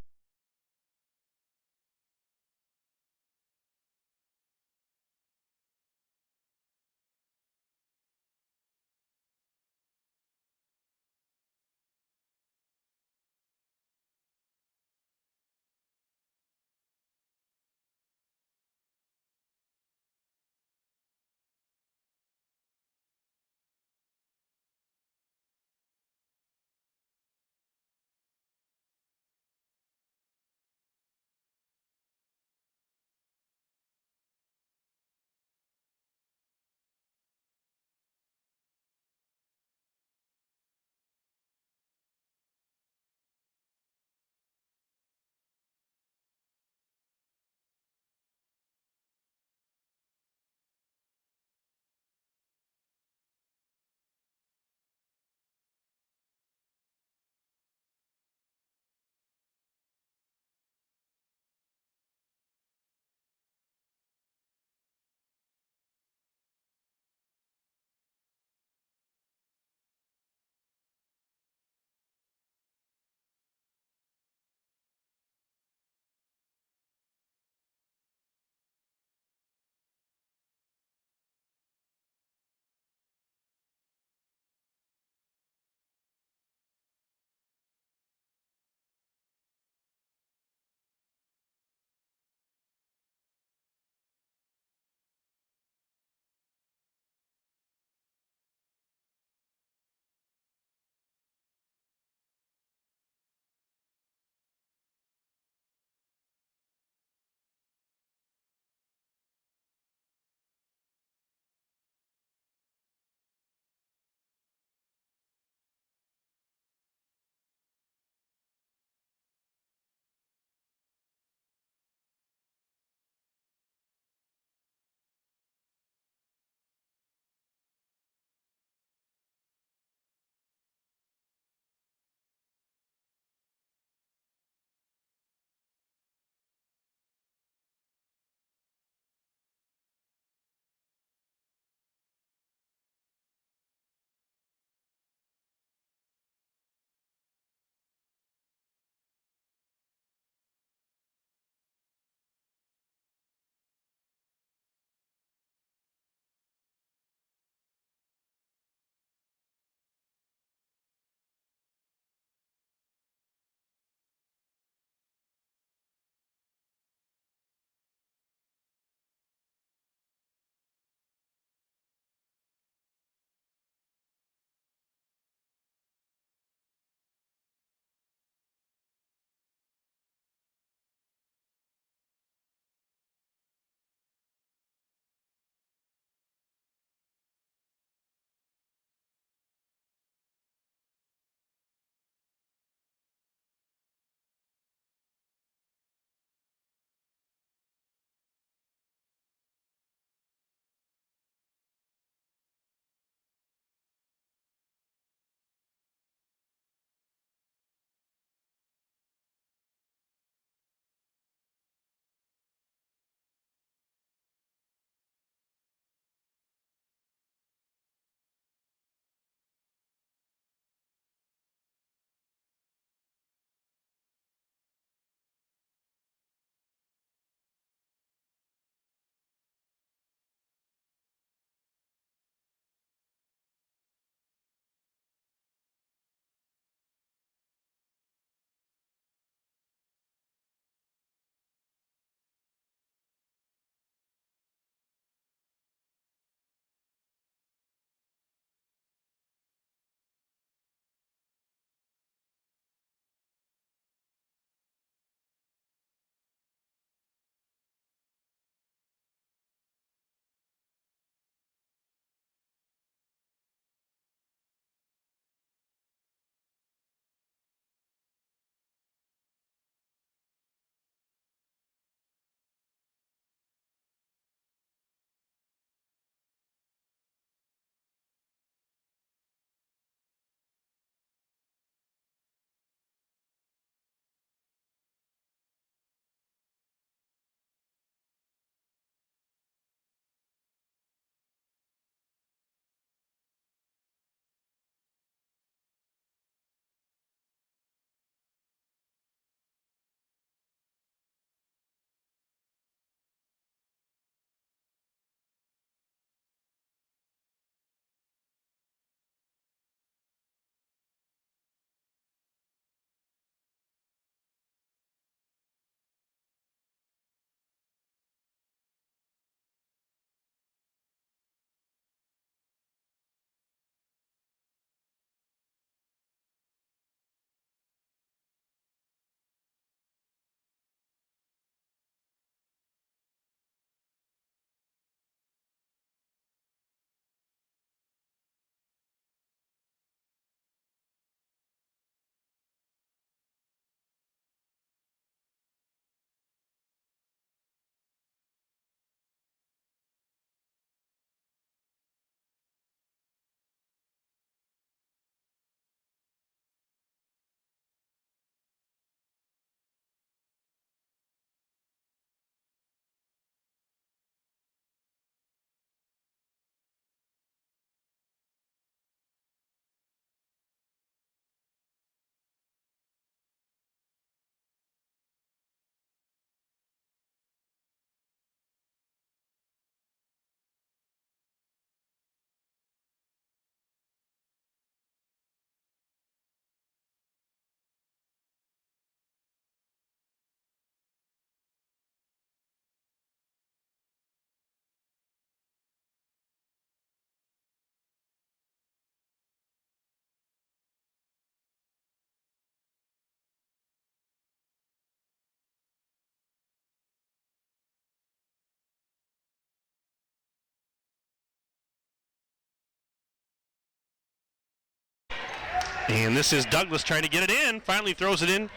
Speaker 1: And this is Douglas trying to get it in. Finally throws it in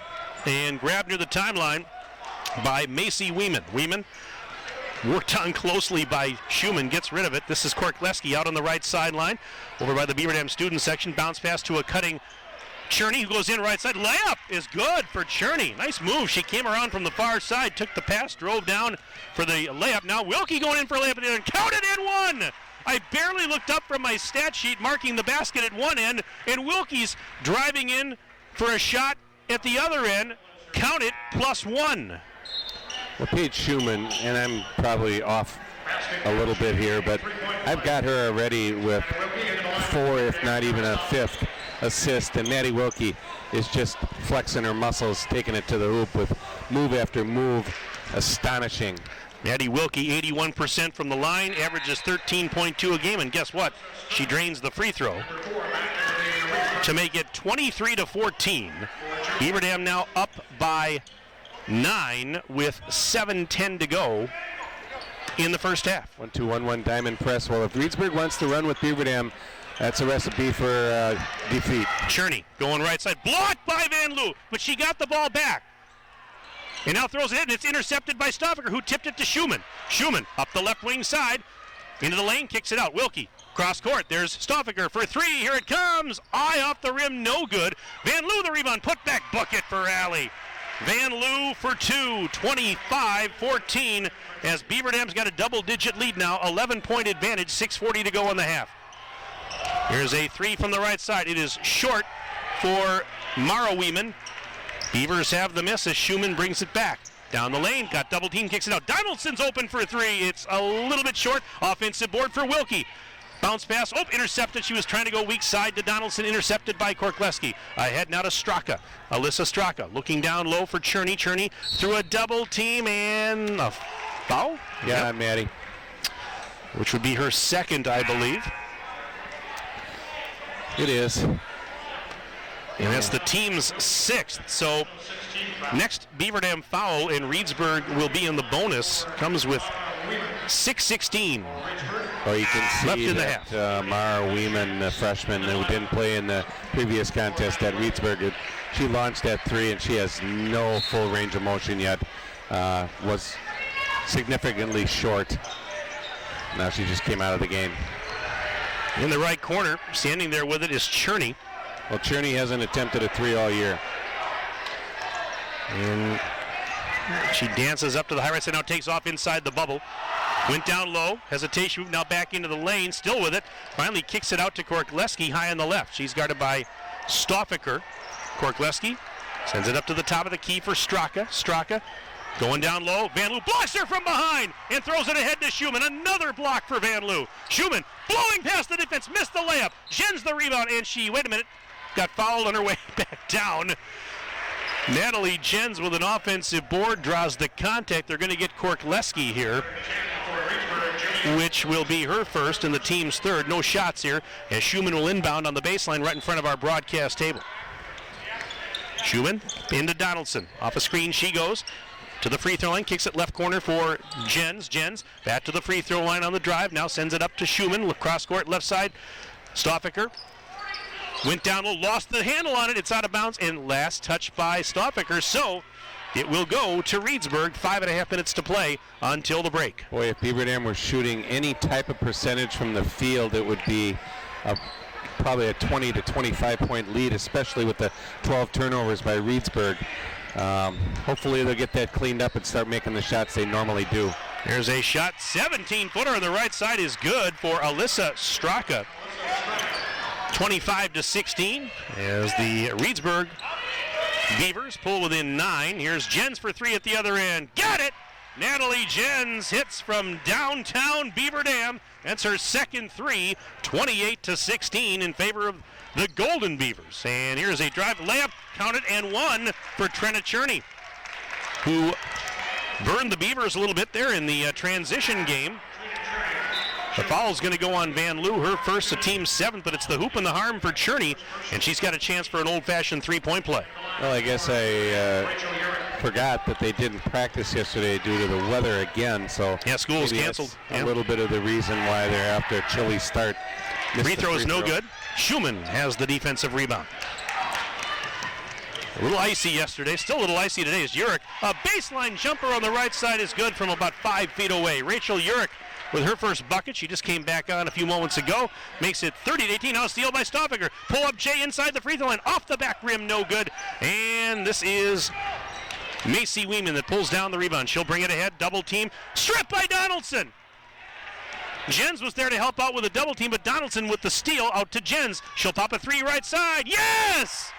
Speaker 1: and grabbed near the timeline by Macy Weeman. Weeman worked on closely by Schumann, gets rid of it. This is Korkleski out on the right sideline. Over by the Beaver Dam student section. Bounce pass to a cutting Cherney, who goes in right side. Layup is good for Cherney. Nice move. She came around from the far side, took the pass, drove down for the layup. Now Wilkie going in for a layup and counted in one. I barely looked up from my stat sheet marking the basket at one end, and Wilkie's driving in for a shot at the other end. Count it, +1.
Speaker 2: Well, Paige Schumann, and I'm probably off a little bit here, but I've got her already with 4, if not even a 5th assist, and Maddie Wilkie is just flexing her muscles, taking it to the hoop with move after move. Astonishing.
Speaker 1: Maddie Wilkie, 81% from the line, averages 13.2 a game, and guess what? She drains the free throw to make it 23-14. Beaver Dam now up by 9 with 7:10 to go in the first half.
Speaker 2: 1-2-1-1 diamond press. Well, if Reesburg wants to run with Beaver Dam, that's a recipe for defeat.
Speaker 1: Cherney going right side, blocked by Van Loo, but she got the ball back. And now throws it in, and it's intercepted by Stoffaker, who tipped it to Schumann. Schumann up the left wing side, into the lane, kicks it out. Wilkie, cross court, there's Stoffaker for 3, here it comes. Eye off the rim, no good. Van Loo the rebound, put back bucket for Alley. Van Loo for 2, 25-14, as Beaver Dam's got a double-digit lead now, 11-point advantage, 6:40 to go in the half. Here's a 3 from the right side. It is short for Mara Weeman. Beavers have the miss as Schumann brings it back. Down the lane, got double team, kicks it out. Donaldson's open for 3. It's a little bit short. Offensive board for Wilkie. Bounce pass, intercepted. She was trying to go weak side to Donaldson, intercepted by Korkleski. Ahead now to Straka. Alyssa Straka looking down low for Cherney. Cherney through a double team and a foul?
Speaker 2: Yeah, Maddie.
Speaker 1: Which would be her second, I believe.
Speaker 2: It is.
Speaker 1: And that's the team's 6th. So next Beaver Dam foul, and Reesburg will be in the bonus. Comes with 6:16.
Speaker 2: Well, you can see
Speaker 1: left in the
Speaker 2: that
Speaker 1: half.
Speaker 2: Mara Weeman, the freshman who didn't play in the previous contest at Reesburg, she launched at 3, and she has no full range of motion yet. Was significantly short. Now she just came out of the game.
Speaker 1: In the right corner, standing there with it is Cherney.
Speaker 2: Well, Cherney hasn't attempted a 3 all year.
Speaker 1: And she dances up to the high right side, now takes off inside the bubble. Went down low, hesitation, now back into the lane, still with it. Finally kicks it out to Korkleski high on the left. She's guarded by Stoffaker. Korkleski sends it up to the top of the key for Straka. Straka going down low. Van Loo blocks her from behind and throws it ahead to Schumann. Another block for Van Loo. Schumann blowing past the defense, missed the layup. Jens the rebound, and she, wait a minute, got fouled on her way back down. Natalie Jens with an offensive board draws the contact. They're going to get Korkleski here, which will be her first and the team's 3rd. No shots here, as Schumann will inbound on the baseline right in front of our broadcast table. Schumann into Donaldson. Off a screen she goes to the free throw line, kicks it left corner for Jens. Jens back to the free throw line on the drive, now sends it up to Schumann, cross court left side. Stoffaker went down low, lost the handle on it, it's out of bounds, and last touch by Stoffaker, so it will go to Reesburg. 5.5 minutes to play until the break.
Speaker 2: Boy, if Beaver Dam were shooting any type of percentage from the field, it would be probably a 20 to 25 point lead, especially with the 12 turnovers by Reesburg. Hopefully they'll get that cleaned up and start making the shots they normally do.
Speaker 1: There's a shot, 17-footer on the right side is good for Alyssa Straka. 25-16 as the Reesburg Beavers pull within 9. Here's Jens for 3 at the other end. Got it! Natalie Jens hits from downtown Beaver Dam. That's her second 3, 28-16 in favor of the Golden Beavers. And here's a drive, layup, counted, and 1 for Trina Cherney, who burned the Beavers a little bit there in the transition game. The foul's going to go on Van Loo, her first, the team's 7th, but it's the hoop and the harm for Cherney, and she's got a chance for an old-fashioned 3-point play.
Speaker 2: Well, I guess I forgot that they didn't practice yesterday due to the weather again, so
Speaker 1: yeah, school's canceled.
Speaker 2: A little bit of the reason why they're after a chilly start.
Speaker 1: Free throw is no good. Schumann has the defensive rebound. A little icy yesterday, still a little icy today as Urich. A baseline jumper on the right side is good from about 5 feet away. Rachel Urich with her first bucket. She just came back on a few moments ago. Makes it 30-18. Now steal by Stoffinger. Pull up Jay inside the free throw line. Off the back rim, no good. And this is Macy Weeman that pulls down the rebound. She'll bring it ahead. Double team. Stripped by Donaldson. Jens was there to help out with a double team, but Donaldson with the steal out to Jens. She'll pop a three right side. Yes!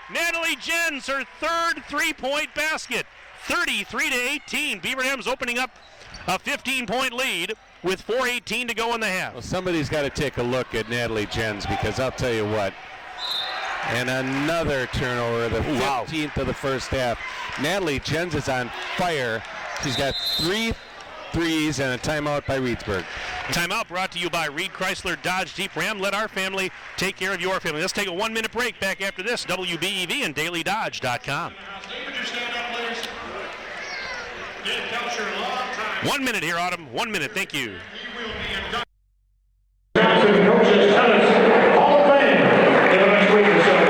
Speaker 1: Natalie Jens, her third three-point basket. 33-18. Beaver Dam's opening up a 15-point lead with 4:18 to go in the half.
Speaker 2: Well, somebody's got to take a look at Natalie Jens, because I'll tell you what. And another turnover, the 15th of the first half. Natalie Jens is on fire. She's got 3 threes and a timeout by Reesburg.
Speaker 1: Timeout brought to you by Reed Chrysler Dodge Jeep Ram. Let our family take care of your family. Let's take a 1-minute break. Back after this, WBEV and DailyDodge.com. 1 minute here, Autumn. 1 minute. Thank you.
Speaker 3: Coaches tennis Hall of Fame in the next week or so.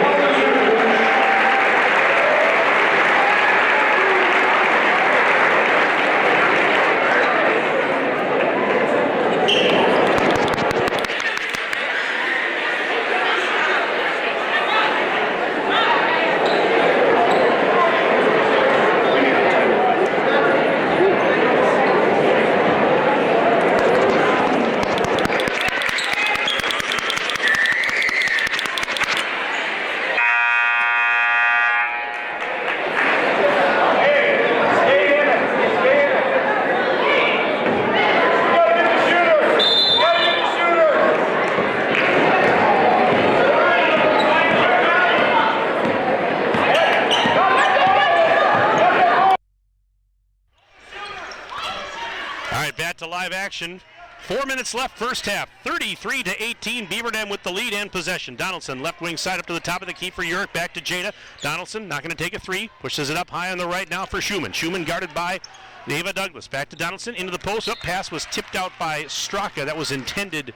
Speaker 1: Action. 4 minutes left, first half. 33-18. Beaver Dam with the lead and possession. Donaldson left wing side up to the top of the key for Urich. Back to Jada. Donaldson not going to take a three. Pushes it up high on the right now for Schumann. Schumann guarded by Ava Douglas. Back to Donaldson into the post. Up pass was tipped out by Straka. That was intended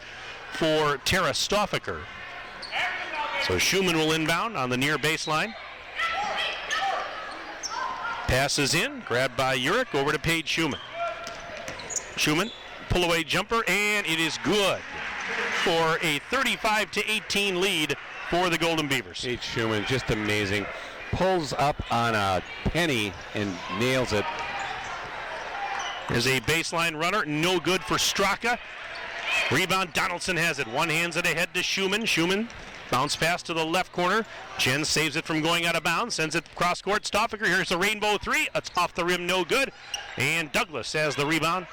Speaker 1: for Tara Stoffinger. So Schumann will inbound on the near baseline. Passes in. Grabbed by Urich. Over to Paige Schumann. Schumann. Pull-away jumper, and it is good for a 35-18 lead for the Golden Beavers.
Speaker 2: Paige Schumann, just amazing. Pulls up on a penny and nails it.
Speaker 1: There's a baseline runner, no good for Straka. Rebound, Donaldson has it. One hands it ahead to Schumann. Schumann bounce pass to the left corner. Jen saves it from going out of bounds, sends it cross court. Stoffinger, here's the rainbow three. It's off the rim, no good. And Douglas has the rebound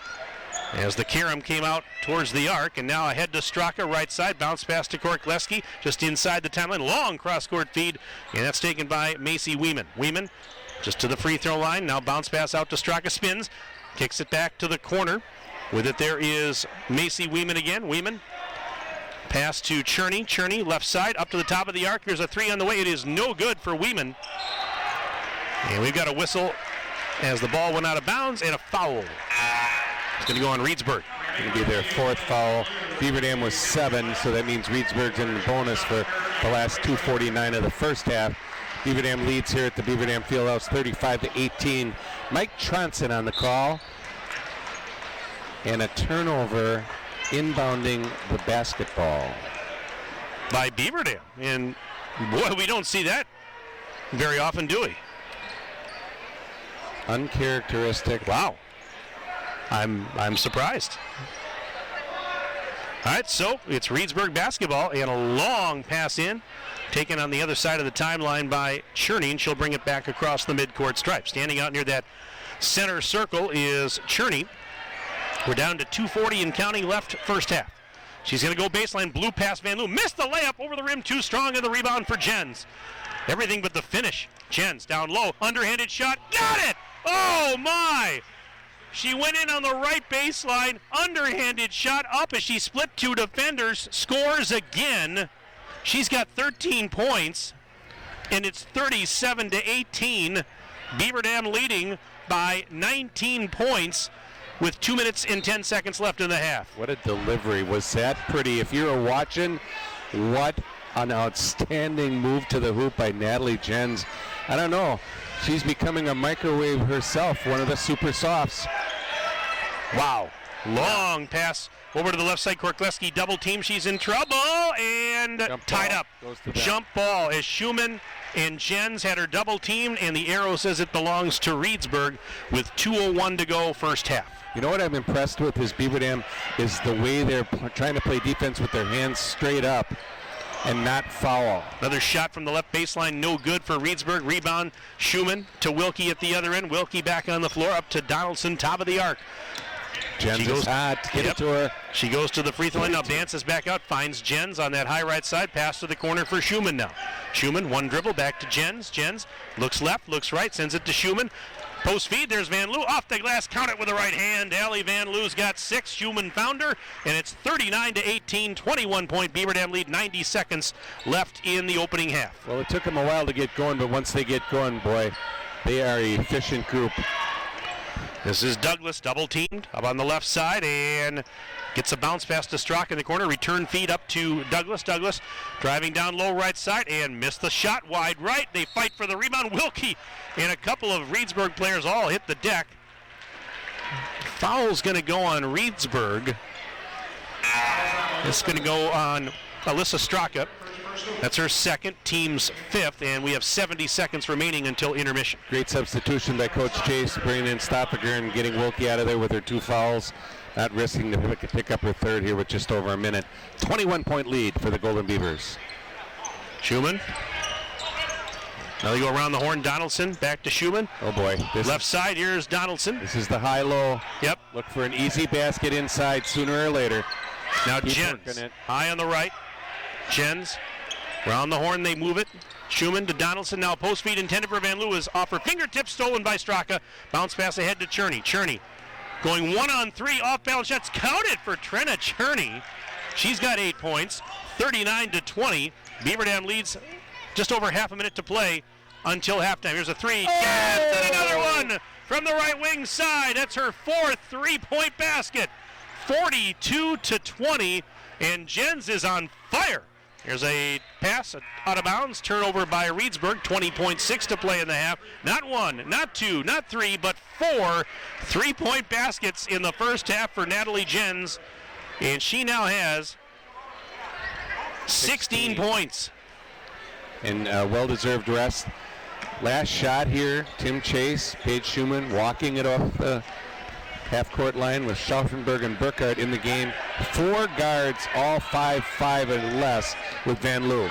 Speaker 1: as the Karam came out towards the arc, and now ahead to Straka, right side, bounce pass to Korkleski, just inside the timeline, long cross-court feed, and that's taken by Macy Weeman. Weeman just to the free throw line, now bounce pass out to Straka, spins, kicks it back to the corner. With it there is Macy Weeman again. Weeman, pass to Cherney. Cherney, left side, up to the top of the arc. Here's a three on the way. It is no good for Weeman. And we've got a whistle as the ball went out of bounds, and a foul. It's going to go on Reesburg.
Speaker 2: Going to be their fourth foul. Beaver Dam was 7, so that means Reesburg's in the bonus for the last 2:49 of the first half. Beaver Dam leads here at the Beaver Dam Fieldhouse 35-18. Mike Tronson on the call. And a turnover inbounding the basketball
Speaker 1: by Beaver Dam. And boy, we don't see that very often, do we?
Speaker 2: Uncharacteristic.
Speaker 1: Wow. I'm surprised. All right, so it's Reesburg basketball, and a long pass in, taken on the other side of the timeline by Cherney, and she'll bring it back across the midcourt stripe. Standing out near that center circle is Cherney. We're down to 2:40 and counting left, first half. She's going to go baseline, blue pass, Van Loo. Missed the layup over the rim, too strong, and the rebound for Jens. Everything but the finish. Jens down low, underhanded shot, got it! Oh, my! She went in on the right baseline, underhanded shot up as she split two defenders, scores again. She's got 13 points, and it's 37-18. Beaver Dam leading by 19 points with 2 minutes and 10 seconds left in the half.
Speaker 2: What a delivery. Was that pretty? If you were watching, what An outstanding move to the hoop by Natalie Jens. I don't know. She's becoming a microwave herself, one of the super softs.
Speaker 1: Wow. Long pass over to the left side. Korkleski double team. She's in trouble and tied up. Jump ball as Schumann and Jens had her double teamed, and the arrow says it belongs to Reesburg with 2:01 to go first half.
Speaker 2: You know what I'm impressed with is Beaver Dam is the way they're trying to play defense with their hands straight up and not foul.
Speaker 1: Another shot from the left baseline, no good for Reesburg. Rebound, Schumann to Wilkie at the other end. Wilkie back on the floor, up to Donaldson, top of the arc.
Speaker 2: Jens is hot. Get it to her.
Speaker 1: She goes to the free throw line now, dances back out, finds Jens on that high right side, pass to the corner for Schumann now. Schumann, one dribble, back to Jens. Jens looks left, looks right, sends it to Schumann. Post feed, there's Van Loo off the glass, count it with the right hand. Allie Van Loo's got 6, Schumann found her, and it's 39-18, 21-point Beaver Dam lead, 90 seconds left in the opening half.
Speaker 2: Well, it took them a while to get going, but once they get going, boy, they are an efficient group.
Speaker 1: This is Douglas, double teamed up on the left side, and gets a bounce pass to Strzok in the corner. Return feed up to Douglas. Douglas driving down low right side and missed the shot wide right. They fight for the rebound. Wilkie and a couple of Reesburg players all hit the deck. Foul's going to go on Reesburg. It's going to go on Alyssa Straka. That's her second, team's 5th, and we have 70 seconds remaining until intermission.
Speaker 2: Great substitution by Coach Chase, bringing in Stoffaker and getting Wilkie out of there with her 2 fouls. Not risking to pick up her 3rd here with just over a minute. 21-point lead for the Golden Beavers.
Speaker 1: Schumann. Now they go around the horn. Donaldson back to Schumann.
Speaker 2: Oh boy.
Speaker 1: Left side, here's Donaldson.
Speaker 2: This is the high-low.
Speaker 1: Yep.
Speaker 2: Look for an easy basket inside sooner or later.
Speaker 1: Now Jens, high on the right. Jens, around the horn, they move it. Schumann to Donaldson. Now post feed intended for Van Loo is off her fingertips, stolen by Straka. Bounce pass ahead to Cherney. Cherney going 1-on-3, off balance shots counted for Trenna Cherney. She's got 8 points, 39-20. Beaver Dam leads just over half a minute to play until halftime. Here's a 3. Yes, and another one from the right wing side. That's her 4th 3-point basket. 42-20, and Jens is on fire. Here's a pass out of bounds, turnover by Reesburg, 20.6 to play in the half. Not 1, not 2, not 3, but 4 3-point baskets in the first half for Natalie Jens, and she now has 16 points.
Speaker 2: And well-deserved rest. Last shot here, Tim Chase, Paige Schumann walking it off the half-court line with Schaufenberg and Burkhardt in the game. 4 guards, all 5'5" and less with Van Loo.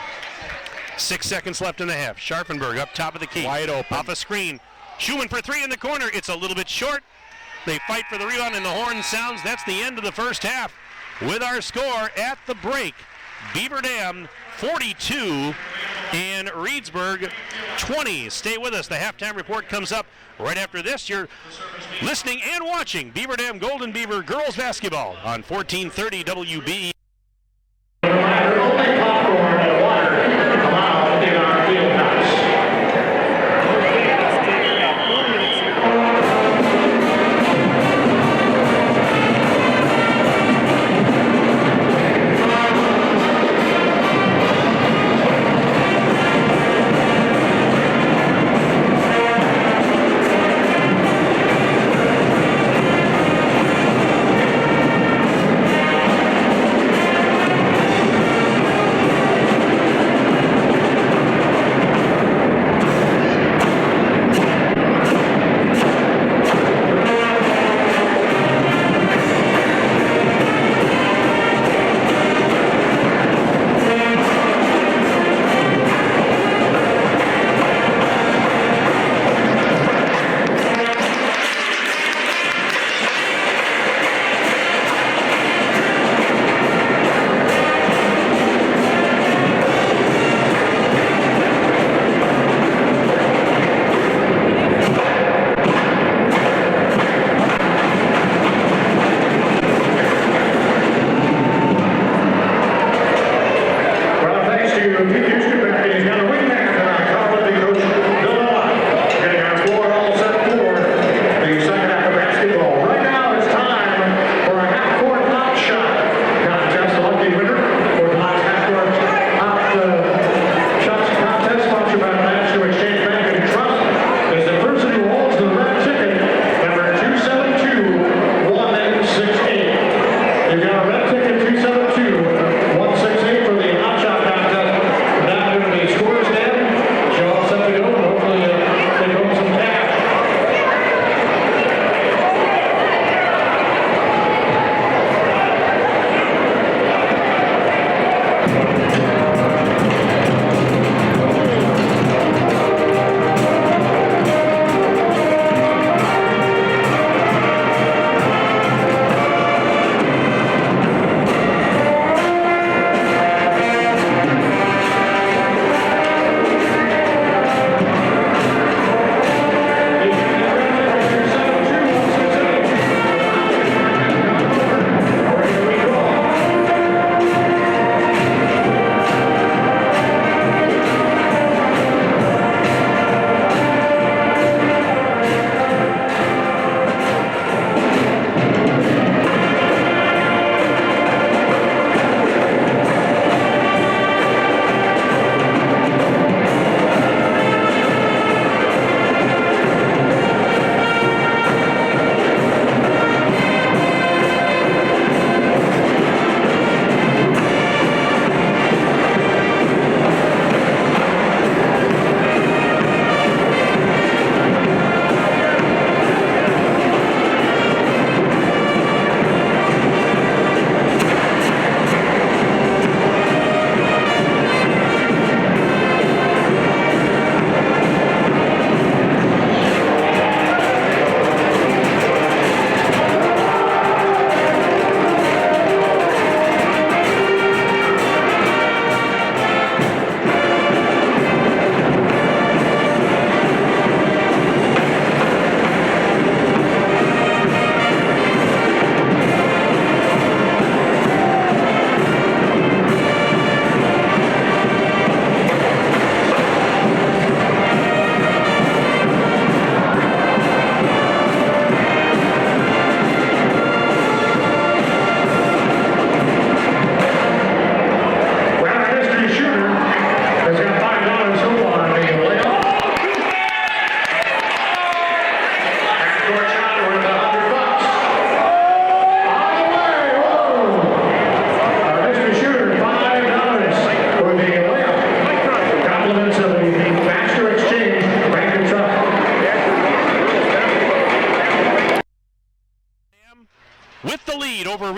Speaker 1: 6 seconds left in the half. Scharfenberg up top of the key.
Speaker 2: Wide open.
Speaker 1: Off a screen. Schumann for 3 in the corner. It's a little bit short. They fight for the rebound, and the horn sounds. That's the end of the first half. With our score at the break, Beaver Dam 42 and Reesburg 20. Stay with us. The halftime report comes up right after this. You're listening and watching Beaver Dam Golden Beaver girls basketball on 1430 WBE.
Speaker 3: Only popcorn and water allowed in our field house.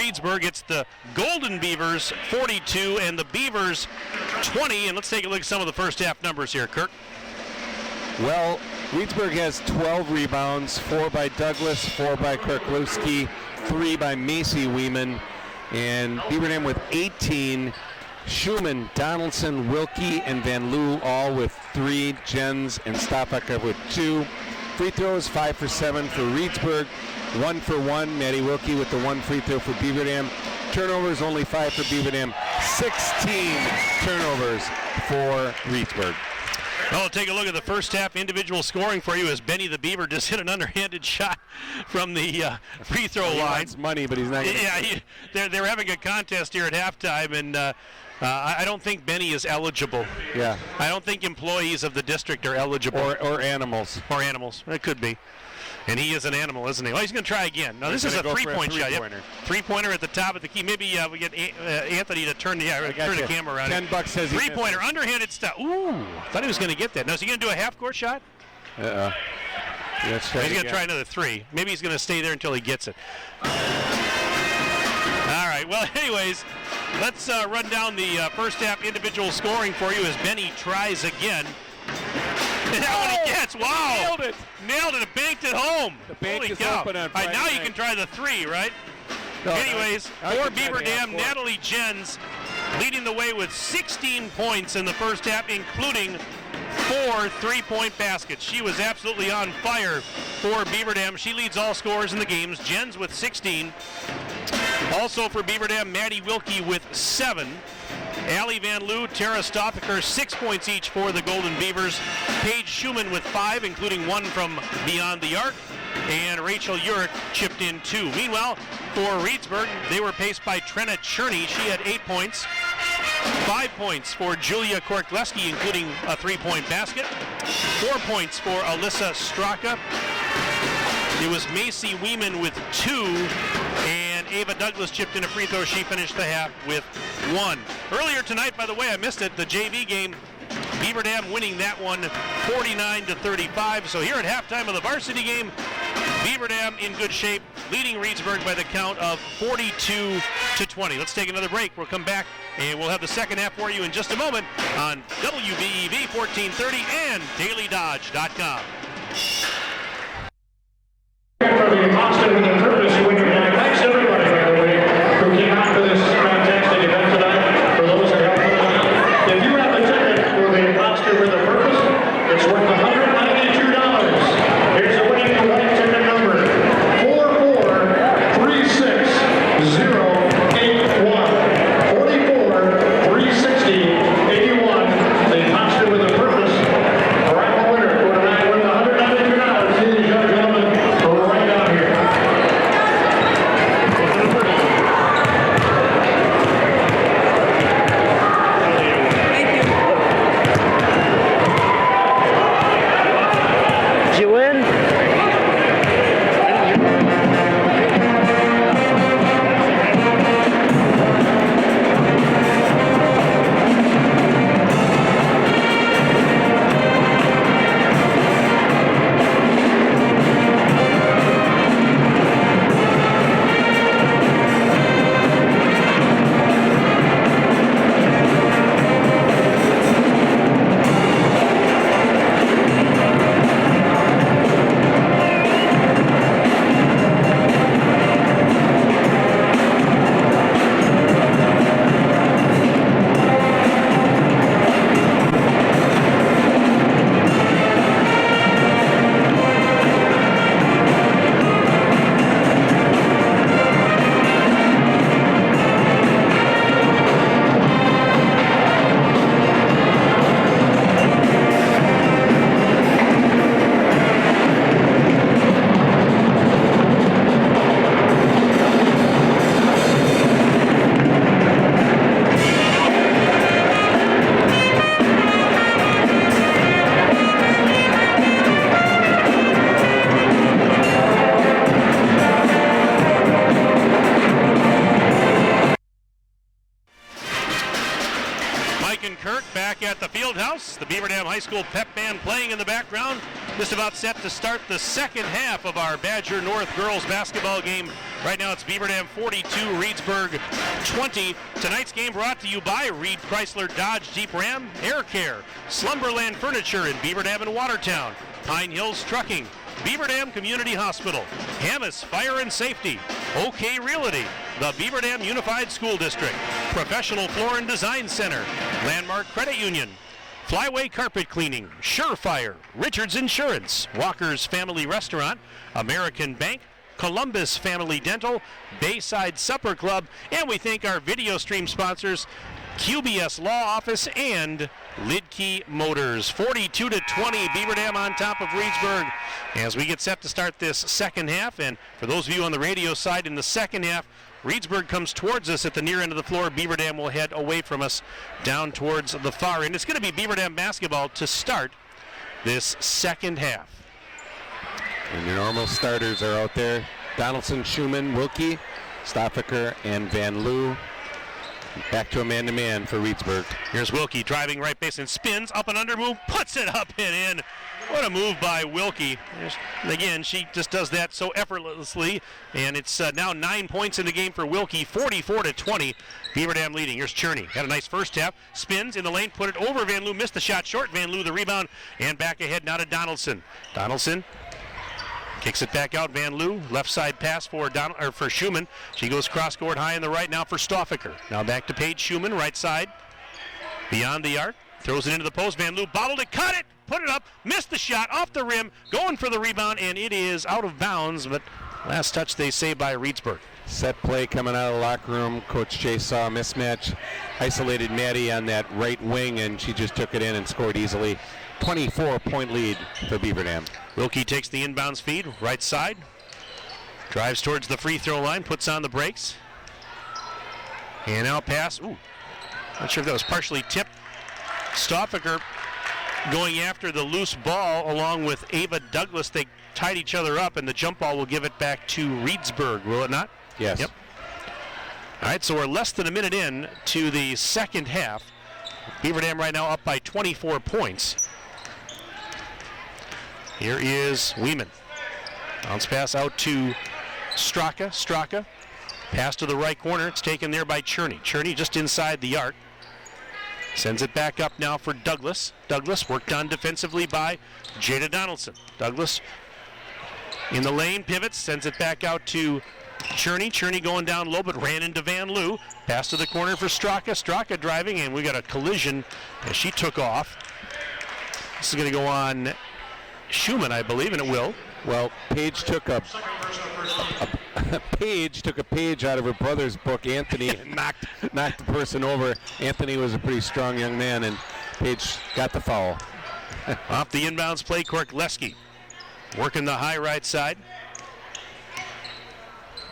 Speaker 1: Reesburg, it's the Golden Beavers 42 and the Beavers 20. And let's take a look at some of the first half numbers here, Kirk.
Speaker 2: Well, Reesburg has 12 rebounds, 4 by Douglas, 4 by Kirklewski, 3 by Macy Weeman, and Beaver Dam with 18. Schumann, Donaldson, Wilkie, and Van Loo all with 3. Jens and Stoppacher with 2. Free throws, 5 for 7 for Reesburg, 1 for 1. Maddie Wilkie with the 1 free throw for Beaver Dam. Turnovers, only 5 for Beaver Dam. 16 turnovers for Reesburg.
Speaker 1: Well, take a look at the first half individual scoring for you as Benny the Beaver just hit an underhanded shot from the free throw line.
Speaker 2: It's money, but he's not.
Speaker 1: They're having a contest here at halftime, and I don't think Benny is eligible.
Speaker 2: Yeah.
Speaker 1: I don't think employees of the district are eligible.
Speaker 2: Or animals.
Speaker 1: Or animals. It could be. And he is an animal, isn't he? Well, he's going to try again. Now, this is a three-point shot. Yep. Three-pointer at the top of the key. Maybe we get Anthony to turn the camera around.
Speaker 2: $10 says
Speaker 1: three-pointer, underhanded stuff. Ooh, thought he was going to get that. Now, is he going to do a half-court shot?
Speaker 2: He's
Speaker 1: going to try another 3. Maybe he's going to stay there until he gets it. All right. Well, anyways, let's run down the first half individual scoring for you as Benny tries again. And that one he gets. Wow. Nailed it. Banked it home.
Speaker 2: The bank
Speaker 1: Holy
Speaker 2: is
Speaker 1: cow.
Speaker 2: open on
Speaker 1: All right,
Speaker 2: Friday
Speaker 1: now you
Speaker 2: night.
Speaker 1: can try the 3, right?
Speaker 2: No,
Speaker 1: anyways, for Beaver Dam,
Speaker 2: half-court.
Speaker 1: Natalie Jens leading the way with 16 points in the first half, including 4 3-point baskets. She was absolutely on fire for Beaver Dam. She leads all scorers in the games. Jens with 16. Also for Beaver Dam, Maddie Wilkie with 7. Allie Van Loo, Tara Stoppacher, 6 points each for the Golden Beavers. Paige Schumann with 5, including 1 from beyond the arc. And Rachel Urich chipped in 2. Meanwhile, for Reesburg, they were paced by Trenna Cherney. She had 8 points. 5 points for Julia Korkleski, including a 3-point basket. 4 points for Alyssa Straka. It was Macy Weeman with 2, and Ava Douglas chipped in a free throw. She finished the half with 1. Earlier tonight, by the way, I missed it, the JV game, Beaver Dam winning that one 49-35. So here at halftime of the varsity game, Beaver Dam in good shape, leading Reesburg by the count of 42-20. Let's take another break. We'll come back and we'll have the second half for you in just a moment on WBEV 1430 and DailyDodge.com.
Speaker 3: For the Austin with a purpose winner tonight. Thanks everybody, by the way, who came out for this fantastic event tonight. For those that helped put it on. If you have a ticket for the Oscar with a purpose, it's worth $192. Here's the winning white ticket number 4436081. 4436081. The Oscar with a purpose. Arrival winner for tonight with $192. Ladies and gentlemen, right down here.
Speaker 7: Did you win?
Speaker 1: At the field house, the Beaver Dam High School pep band playing in the background, just about set to start the second half of our Badger North girls basketball game Right now it's Beaver Dam 42, Reesburg 20. Tonight's game brought to you by Reed Chrysler Dodge Jeep Ram, Air Care, Slumberland Furniture in Beaver Dam and Watertown, Pine Hills Trucking, Beaver Dam Community Hospital, Hamas Fire and Safety, OK Realty, the Beaver Dam Unified School District, Professional Floor and Design Center, Landmark Credit Union, Flyway Carpet Cleaning, Surefire, Richards Insurance, Walker's Family Restaurant, American Bank, Columbus Family Dental, Bayside Supper Club, and we thank our video stream sponsors, QBS Law Office and Lidkey Motors. 42-20, Beaver Dam on top of Reesburg as we get set to start this second half. And for those of you on the radio side, in the second half, Reesburg comes towards us at the near end of the floor. Beaver Dam will head away from us down towards the far end. It's going to be Beaver Dam basketball to start this second half.
Speaker 2: And your normal starters are out there. Donaldson, Schumann, Wilkie, Stoffaker, and Van Loo. Back to a man-to-man for Reesburg.
Speaker 1: Here's Wilkie driving right base and spins, up and under move, puts it up and in. What a move by Wilkie. Again, she just does that so effortlessly, and it's now 9 points in the game for Wilkie, 44-20. Beaver Dam leading. Here's Cherney. Had a nice first half. Spins in the lane, put it over Van Loo, missed the shot short. Van Loo the rebound, and back ahead now to Donaldson. Donaldson kicks it back out. Van Loo, left side pass for Schumann. She goes cross court high in the right now for Stoffaker. Now back to Paige Schumann, right side. Beyond the arc. Throws it into the post. Van Loo bobbled it, cut it, put it up, missed the shot, off the rim, going for the rebound, and it is out of bounds, but last touch they say by Reesburg.
Speaker 2: Set play coming out of the locker room. Coach Jay saw a mismatch, isolated Maddie on that right wing, and she just took it in and scored easily. 24-point lead for Beaver Dam.
Speaker 1: Wilkie takes the inbounds feed, right side. Drives towards the free throw line, puts on the brakes. And now pass. Ooh, not sure if that was partially tipped. Stoffaker going after the loose ball along with Ava Douglas. They tied each other up, and the jump ball will give it back to Reesburg, will it not?
Speaker 2: Yes.
Speaker 1: Yep. All right, so we're less than a minute in to the second half. Beaver Dam right now up by 24 points. Here is Weeman. Bounce pass out to Straka. Straka. Pass to the right corner. It's taken there by Cherney. Cherney just inside the arc. Sends it back up now for Douglas. Douglas worked on defensively by Jada Donaldson. Douglas in the lane, pivots, sends it back out to Cherney. Cherney going down low, but ran into Van Loo. Pass to the corner for Straka. Straka driving, and we got a collision as she took off. This is going to go on Schumann, I believe, and it will.
Speaker 2: Well, Paige took a page out of her brother's book, Anthony, and knocked the person over. Anthony was a pretty strong young man, and Paige got the foul.
Speaker 1: Off the inbounds play, Korkleski working the high right side.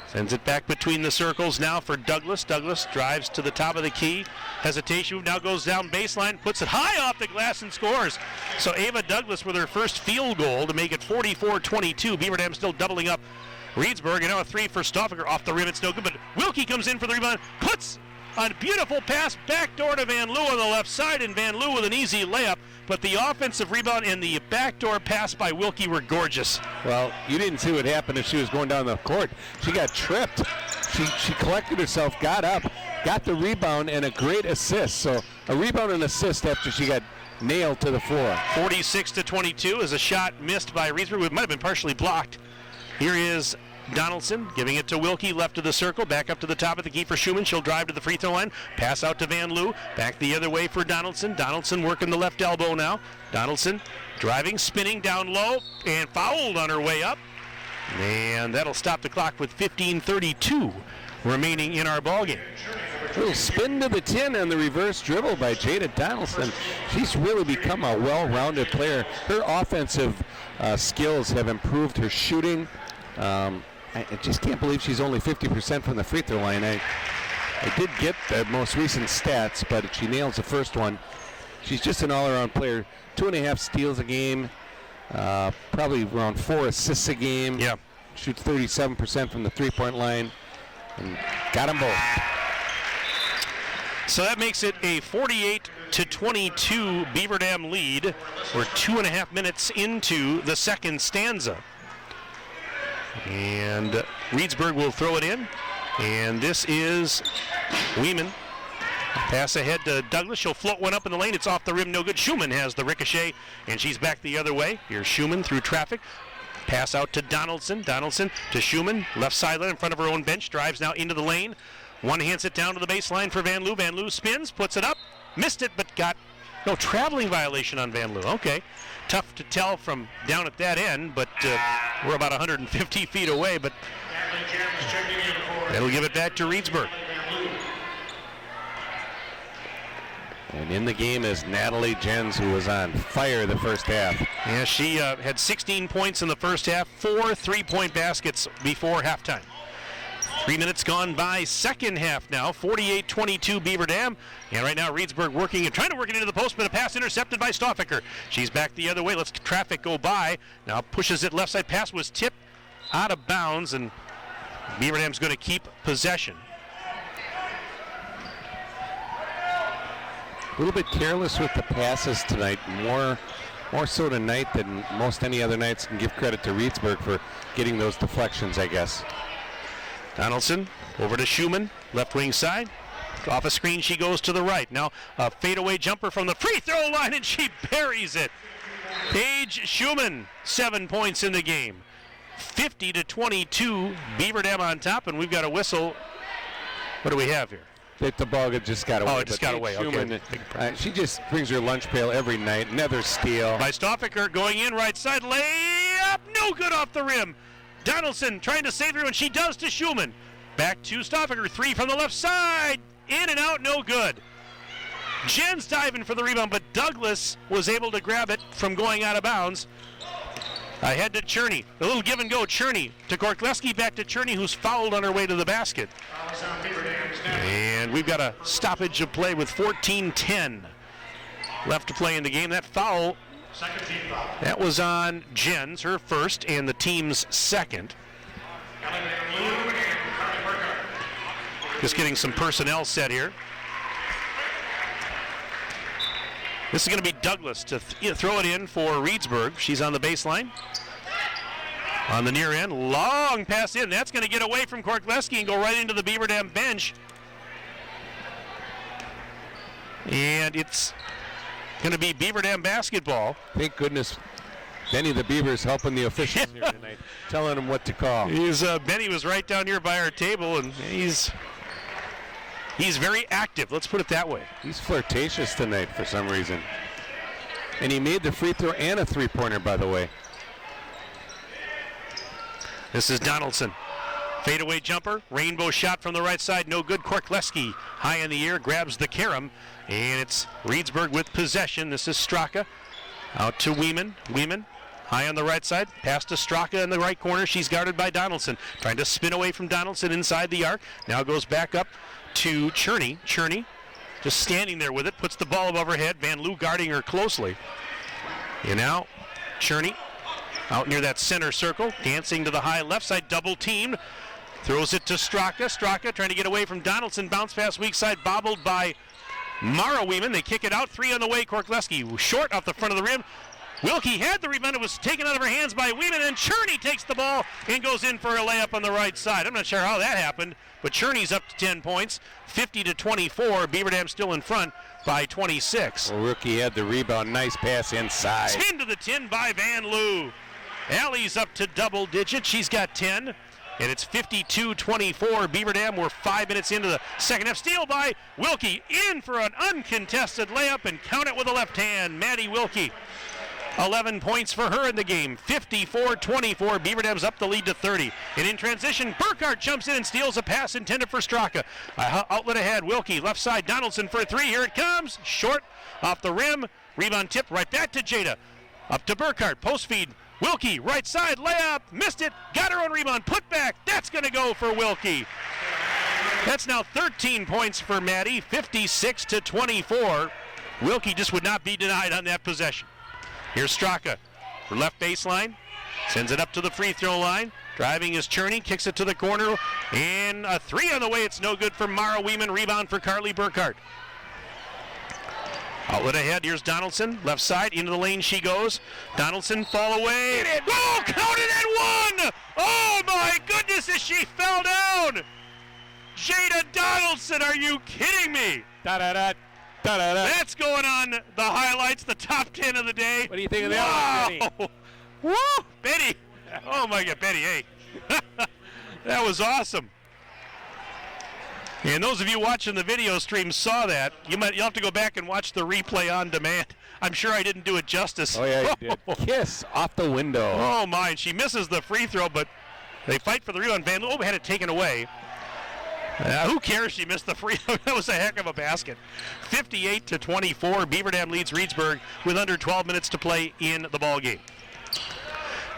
Speaker 1: Sends it back between the circles now for Douglas. Douglas drives to the top of the key. Hesitation, now goes down baseline, puts it high off the glass and scores. So Ava Douglas with her first field goal to make it 44-22. Beaver Dam still doubling up Reesburg, and now a three for Stoffaker. Off the rim, it's no good, but Wilkie comes in for the rebound, puts a beautiful pass backdoor to Van Loo on the left side, and Van Loo with an easy layup. But the offensive rebound and the backdoor pass by Wilkie were gorgeous.
Speaker 2: Well, you didn't see what happened as she was going down the court. She got tripped. She collected herself, got up, got the rebound, and a great assist. So a rebound and assist after she got nailed to the floor.
Speaker 1: 46-22 is a shot missed by Reesburg. It might have been partially blocked. Here is Donaldson giving it to Wilkie, left of the circle, back up to the top of the key for Schumann. She'll drive to the free throw line, pass out to Van Loo, back the other way for Donaldson. Donaldson working the left elbow now. Donaldson driving, spinning down low, and fouled on her way up. And that'll stop the clock with 15:32 remaining in our ballgame.
Speaker 2: A little spin to the 10 on the reverse dribble by Jada Donaldson. She's really become a well-rounded player. Her offensive skills have improved. Her shooting. I just can't believe she's only 50% from the free throw line. I did get the most recent stats, but she nails the first one. She's just an all-around player. 2.5 steals a game, probably around 4 assists a game.
Speaker 1: Yeah.
Speaker 2: Shoots 37% from the three-point line, and got them both.
Speaker 1: So that makes it a 48-22 Beaver Dam lead. We're 2.5 minutes into the second stanza. And Reesburg will throw it in. And this is Weeman. Pass ahead to Douglas. She'll float one up in the lane. It's off the rim. No good. Schumann has the ricochet, and she's back the other way. Here's Schumann through traffic. Pass out to Donaldson. Donaldson to Schumann. Left sideline in front of her own bench. Drives now into the lane. One hands it down to the baseline for Van Loo. Van Loo spins, puts it up. Missed it, but got no traveling violation on Van Loo. Okay. Tough to tell from down at that end, but we're about 150 feet away, but that'll give it back to Reesburg.
Speaker 2: And in the game is Natalie Jens, who was on fire the first half.
Speaker 1: Yeah, she had 16 points in the first half, 4 3-point baskets before halftime. 3 minutes gone by, second half now, 48-22 Beaver Dam. And right now Reesburg working and trying to work it into the post, but a pass intercepted by Stoffaker. She's back the other way, lets traffic go by. Now pushes it left side, pass was tipped out of bounds, and Beaver Dam's going to keep possession.
Speaker 2: A little bit careless with the passes tonight, more so tonight than most any other nights. Can give credit to Reesburg for getting those deflections, I guess.
Speaker 1: Donaldson over to Schumann, left wing side. Off a screen, she goes to the right. Now a fadeaway jumper from the free throw line, and she buries it. Paige Schumann, 7 points in the game. 50-22, Beaver Dam on top, and we've got a whistle. What do we have here?
Speaker 2: The ball just got away.
Speaker 1: Oh, it just got away.
Speaker 2: Schumann,
Speaker 1: okay.
Speaker 2: She just brings her lunch pail every night. Another steal.
Speaker 1: By Stoffaker, going in right side, layup, no good off the rim. Donaldson trying to save her, and she does to Schumann. Back to Stoffaker, 3 from the left side. In and out, no good. Jens diving for the rebound, but Douglas was able to grab it from going out of bounds. Ahead to Cherney. A little give and go. Cherney to Korkleski, back to Cherney, who's fouled on her way to the basket. And we've got a stoppage of play with 14:10 left to play in the game. That foul, that was on Jens, her first, and the team's second. Just getting some personnel set here. This is going to be Douglas to throw it in for Reesburg. She's on the baseline. On the near end, long pass in. That's going to get away from Korkleski and go right into the Beaver Dam bench. And it's going to be Beaver Dam basketball.
Speaker 2: Thank goodness Benny the Beaver's helping the officials here tonight, telling them what to call.
Speaker 1: Benny was right down here by our table, and he's very active, let's put it that way.
Speaker 2: He's flirtatious tonight for some reason. And he made the free throw and a three-pointer, by the way.
Speaker 1: This is Donaldson. Fadeaway jumper, rainbow shot from the right side, no good. Korkleski high in the air, grabs the carom, and it's Reesburg with possession. This is Straka. Out to Weeman. Weeman high on the right side, pass to Straka in the right corner. She's guarded by Donaldson. Trying to spin away from Donaldson inside the arc. Now goes back up to Cherney. Cherney just standing there with it, puts the ball above her head. Van Loo guarding her closely. And now Cherney out near that center circle, dancing to the high left side, double teamed. Throws it to Straka. Straka trying to get away from Donaldson. Bounce pass weak side, bobbled by Mara Weeman. They kick it out. 3 on the way. Korkleski short off the front of the rim. Wilkie had the rebound. It was taken out of her hands by Weeman, and Cherney takes the ball and goes in for a layup on the right side. I'm not sure how that happened, but Cherney's up to 10 points, 50-24. Beaver Dam still in front by 26.
Speaker 2: Well, Wilkie had the rebound. Nice pass inside.
Speaker 1: 10 to the 10 by Van Loo. Allie's up to double digits. She's got 10. And it's 52-24. Beaver Dam, we're 5 minutes into the second half. Steal by Wilkie, in for an uncontested layup, and count it with the left hand. Maddie Wilkie, 11 points for her in the game. 54-24. Beaver Dam's up the lead to 30. And in transition, Burkhart jumps in and steals a pass intended for Straka. Outlet ahead, Wilkie, left side, Donaldson for a 3. Here it comes. Short off the rim. Rebound tip right back to Jada. Up to Burkhart, post feed. Wilkie, right side, layup, missed it, got her own rebound, put back, that's going to go for Wilkie. That's now 13 points for Maddie, 56-24. Wilkie just would not be denied on that possession. Here's Straka, for left baseline, sends it up to the free throw line. Driving is Cherney, kicks it to the corner, and a 3 on the way, it's no good for Mara Weeman, rebound for Carly Burkhart. Outlet ahead, here's Donaldson, left side, into the lane she goes. Donaldson, fall away. Oh, counted at 1! Oh my goodness, as she fell down! Jada Donaldson, are you kidding me?
Speaker 2: Da-da-da, da-da-da.
Speaker 1: That's going on the highlights, the top 10 of the day.
Speaker 2: What do you think of that one, Benny?
Speaker 1: Woo! Betty! Oh my God, Betty, hey. That was awesome. And those of you watching the video stream saw that. You'll have to go back and watch the replay on demand. I'm sure I didn't do it justice.
Speaker 2: Oh, yeah, you did. Kiss off the window.
Speaker 1: Oh, my. She misses the free throw, but they fight for the rebound. Van Loo had it taken away. Who cares she missed the free throw? That was a heck of a basket. 58-24. Beaver Dam leads Reesburg with under 12 minutes to play in the ball game.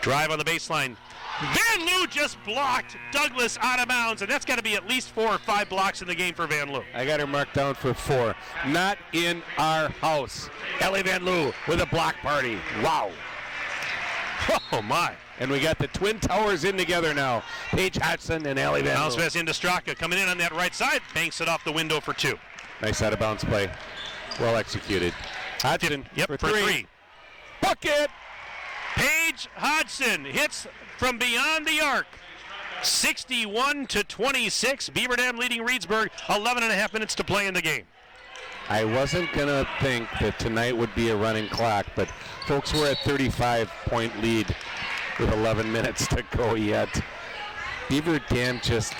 Speaker 1: Drive on the baseline. Van Loo just blocked Douglas out of bounds, and that's got to be at least 4 or 5 blocks in the game for Van Loo.
Speaker 2: I got her marked down for 4. Not in our house. Ellie Van Loo with a block party. Wow.
Speaker 1: Oh, my.
Speaker 2: And we got the Twin Towers in together now. Paige Hudson and Ellie Van
Speaker 1: Bounce
Speaker 2: Loo.
Speaker 1: pass into Straka, coming in on that right side, banks it off the window for 2.
Speaker 2: Nice out of bounds play. Well executed. Hudson
Speaker 1: for 3.
Speaker 2: Bucket!
Speaker 1: Paige Hodgson hits from beyond the arc. 61-26. Beaver Dam leading Reesburg. 11 and a half minutes to play in the game.
Speaker 2: I wasn't going to think that tonight would be a running clock, but folks, we're at 35-point lead with 11 minutes to go yet. Beaver Dam just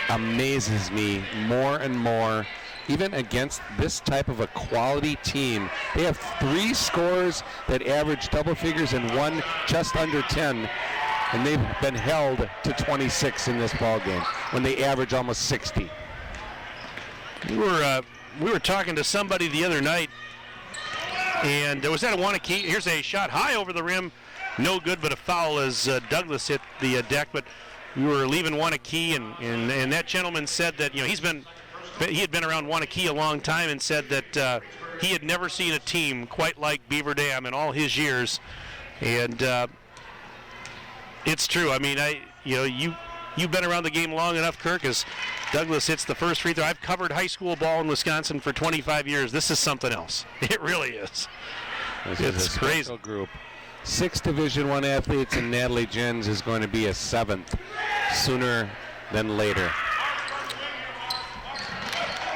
Speaker 2: amazes me more and more. Even against this type of a quality team, they have 3 scorers that average double figures and 1 just under 10, and they've been held to 26 in this ball game when they average almost 60.
Speaker 1: We were talking to somebody the other night, and there was that a Wanakee. Here's a shot high over the rim, no good, but a foul as Douglas hit the deck. But we were leaving Wanakee, and that gentleman said that he had been around Wanakee a long time and said that he had never seen a team quite like Beaver Dam in all his years. And it's true. I mean, you've been around the game long enough, Kirk, as Douglas hits the first free throw. I've covered high school ball in Wisconsin for 25 years. This is something else. It really is. It's crazy.
Speaker 2: Group. 6 Division I athletes, and Natalie Jens is going to be a 7th sooner than later.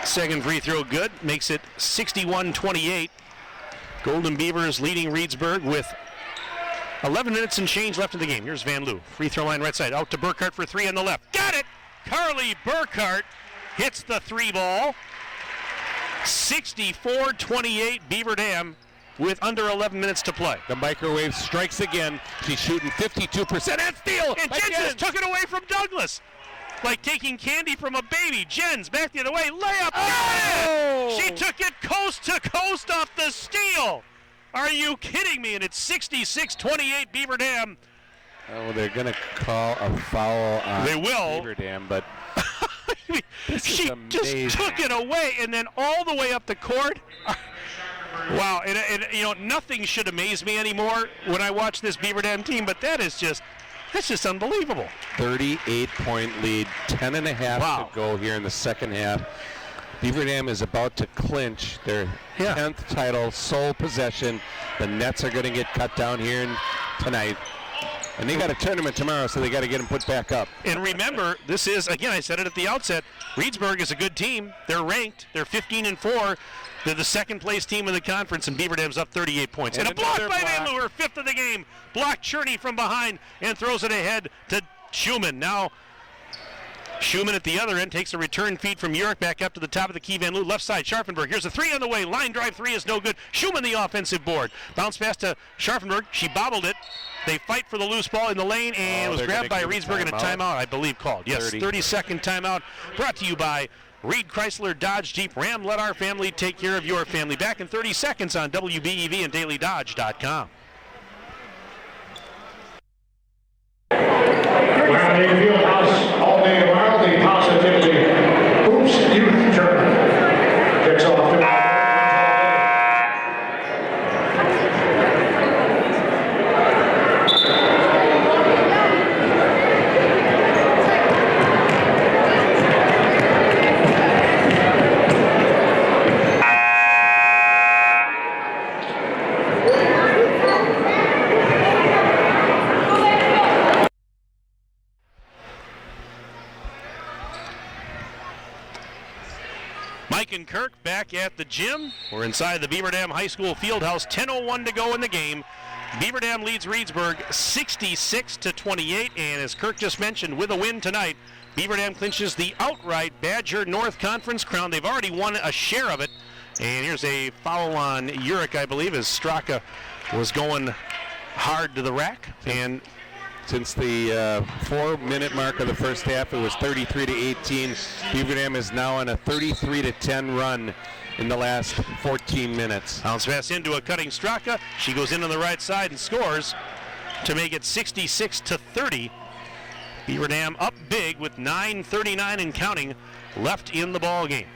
Speaker 1: Second free throw good, makes it 61-28. Golden Beavers leading Reesburg with 11 minutes and change left in the game. Here's Van Loo, free throw line right side, out to Burkhart for 3 on the left. Got it! Carly Burkhart hits the 3 ball. 64-28 Beaver Dam with under 11 minutes to play.
Speaker 2: The microwave strikes again. She's shooting 52% and steal!
Speaker 1: And Jens just took it away from Douglas. Like taking candy from a baby. Jens back the other way. Layup.
Speaker 2: Oh!
Speaker 1: Got it! She took it coast to coast off the steal. Are you kidding me? And it's 66-28 Beaver Dam.
Speaker 2: Oh, they're going to call a foul on Beaver Dam, but
Speaker 1: she just took it away and then all the way up the court. Wow, and nothing should amaze me anymore when I watch this Beaver Dam team, but that's just unbelievable.
Speaker 2: 38-point lead, 10 and a half to go here in the second half. Beaver Dam is about to clinch their 10th title, sole possession. The Nets are going to get cut down here tonight. And they got a tournament tomorrow, so they got to get them put back up.
Speaker 1: And remember, this is, again, I said it at the outset, Reesburg is a good team. They're ranked. They're 15-4. They're the second place team in the conference, and Beaver Dam's up 38 points. And a block by Van Loo, 5th of the game. Block Cherney from behind and throws it ahead to Schumann. Now Schumann at the other end takes a return feed from York back up to the top of the key. Van Loo left side. Scharfenberg. Here's a 3 on the way. Line drive 3 is no good. Schumann the offensive board. Bounce pass to Scharfenberg. She bobbled it. They fight for the loose ball in the lane, and it was grabbed by Reesburg in a timeout, I believe called. Yes, 30-second timeout. Brought to you by Reed Chrysler Dodge Jeep Ram. Let our family take care of your family. Back in 30 seconds on WBEV and DailyDodge.com.
Speaker 3: Miami Fieldhouse all day tomorrow. The Positively Hoops Youth Tournament kicks off tonight.
Speaker 1: and Kirk back at the gym. We're inside the Beaver Dam High School Fieldhouse. 10:01 to go in the game. Beaver Dam leads Reesburg 66-28, and as Kirk just mentioned, with a win tonight, Beaver Dam clinches the outright Badger North Conference crown. They've already won a share of it. And here's a foul on Urich, I believe, as Straka was going hard to the rack. And
Speaker 2: since the 4-minute mark of the first half, it was 33-18. Beaver Dam is now on a 33-10 run in the last 14 minutes.
Speaker 1: Bounce pass into a cutting Straka. She goes in on the right side and scores to make it 66-30. Beaver Dam up big with 9:39 and counting left in the ball game.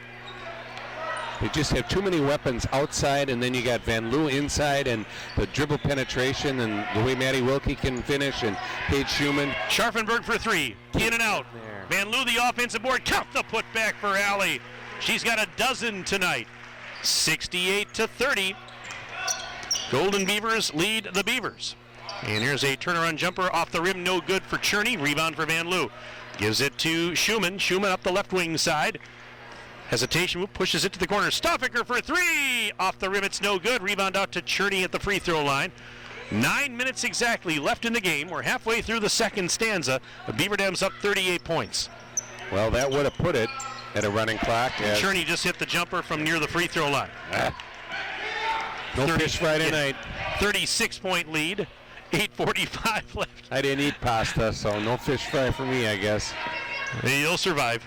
Speaker 2: They just have too many weapons outside, and then you got Van Loo inside, and the dribble penetration, and the way Maddie Wilkie can finish, and Paige Schumann.
Speaker 1: Scharfenberg for three, in and out. Van Loo the offensive board, count the putback for Allie. She's got a dozen tonight. 68-30. Golden Beavers lead the Beavers. And here's a turnaround jumper off the rim, no good for Cherney. Rebound for Van Loo. Gives it to Schumann. Schumann up the left wing side. Hesitation, pushes it to the corner. Stoffaker for three. Off the rim, it's no good. Rebound out to Cherney at the free throw line. 9 minutes exactly left in the game. We're halfway through the second stanza. The Beaver Dam's up 38 points.
Speaker 2: Well, that would have put it at a running clock.
Speaker 1: Cherney just hit the jumper from near the free throw line.
Speaker 2: No fish Friday night.
Speaker 1: 36-point lead. 8:45 left.
Speaker 2: I didn't eat pasta, so no fish fry for me, I guess.
Speaker 1: You'll survive.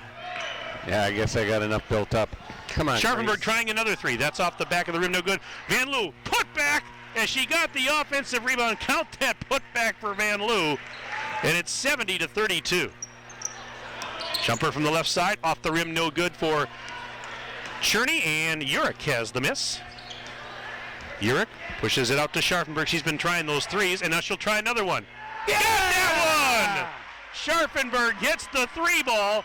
Speaker 2: Yeah, I guess I got enough built up. Come on.
Speaker 1: Scharfenberg
Speaker 2: Grace.
Speaker 1: trying another three. That's off the back of the rim, no good. Van Loo, put back, as she got the offensive rebound. Count that put back for Van Loo. And it's 70-32. Jumper from the left side, off the rim, no good for Cherney, and Urich has the miss. Urich pushes it out to Scharfenberg. She's been trying those threes, and now she'll try another one. Yeah! Get that one! Scharfenberg hits the three ball.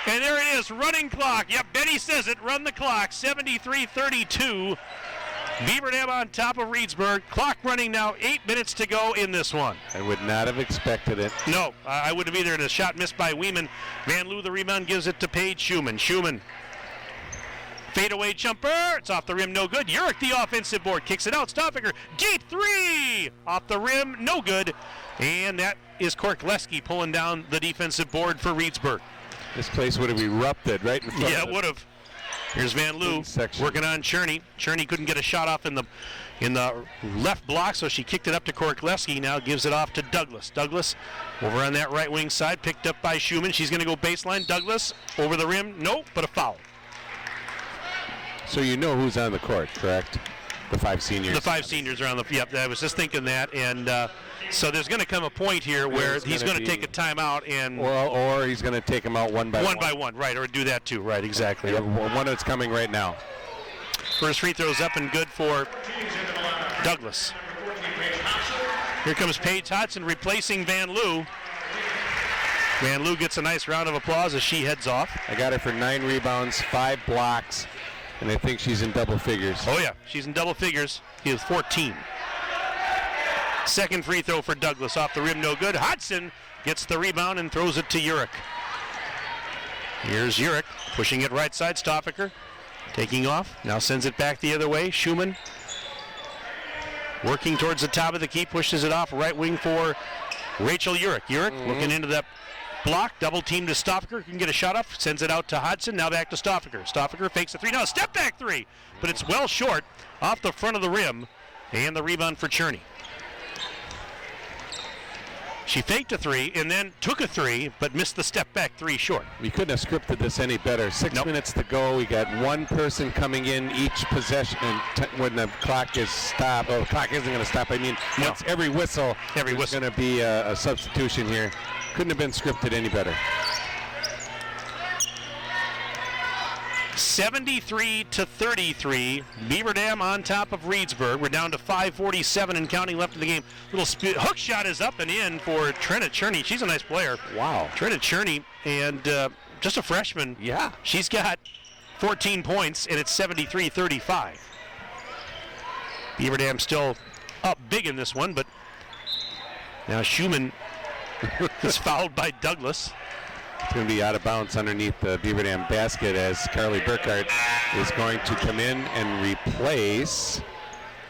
Speaker 1: And there it is, running clock. Yep, Betty says it, run the clock, 73-32. Beaver Dam on top of Reesburg. Clock running now, 8 minutes to go in this one.
Speaker 2: I would not have expected it.
Speaker 1: No, I wouldn't have either. And a shot missed by Weeman. Van Loo, the rebound, gives it to Paige Schumann. Schumann, fadeaway jumper. It's off the rim, no good. Urich, the offensive board, kicks it out. Stoffaker, deep three. Off the rim, no good. And that is Korkleski pulling down the defensive board for Reesburg.
Speaker 2: This place would have erupted right in front of
Speaker 1: Yeah, it would have. Here's Van Loo working on Cherney. Cherney couldn't get a shot off in the left block, so she kicked it up to Korkleski. Now gives it off to Douglas. Douglas over on that right wing side, picked up by Schumann. She's going to go baseline. Douglas over the rim. Nope, but a foul.
Speaker 2: So you know who's on the court, correct? The five seniors.
Speaker 1: The five seniors are on the. Yep, I was just thinking that, and so there's going to come a point here where he's going to take a timeout, and
Speaker 2: or he's going to take them out one by one.
Speaker 1: Right, or do that too. Right, exactly.
Speaker 2: Yep. One that's coming right now.
Speaker 1: First free throw's up and good for Douglas. Here comes Paige Hodson replacing Van Loo. Van Loo gets a nice round of applause as she heads off.
Speaker 2: I got her for 9 rebounds, 5 blocks, and I think she's in double figures.
Speaker 1: Oh yeah, she's in double figures. He is 14. Second free throw for Douglas, off the rim, no good. Hodson gets the rebound and throws it to Urich. Here's Urich pushing it right side. Stoffaker taking off, now sends it back the other way. Schumann working towards the top of the key, pushes it off right wing for Rachel Urich. Urich looking into that block, double team to Stoffaker, can get a shot off, sends it out to Hodson, now back to Stoffaker. Stoffaker fakes a three, now step back three, but it's well short off the front of the rim, and the rebound for Cherney. She faked a three and then took a three, but missed the step back three short.
Speaker 2: We couldn't have scripted this any better. 6 minutes to go. We got one person coming in each possession when the clock is stopped. Oh, the clock isn't going to stop. I mean, once every whistle, there's going to be a substitution here. Couldn't have been scripted any better.
Speaker 1: 73-33. Beaver Dam on top of Reesburg. We're down to 5:47 and counting left in the game. Hook shot is up and in for Trina Cherney. She's a nice player.
Speaker 2: Wow.
Speaker 1: Trina Cherney, and just a freshman.
Speaker 2: Yeah.
Speaker 1: She's got 14 points, and it's 73-35. Beaver Dam still up big in this one, but now Schumann is fouled by Douglas.
Speaker 2: It's going to be out of bounds underneath the Beaver Dam basket as Carly Burkhart is going to come in and replace.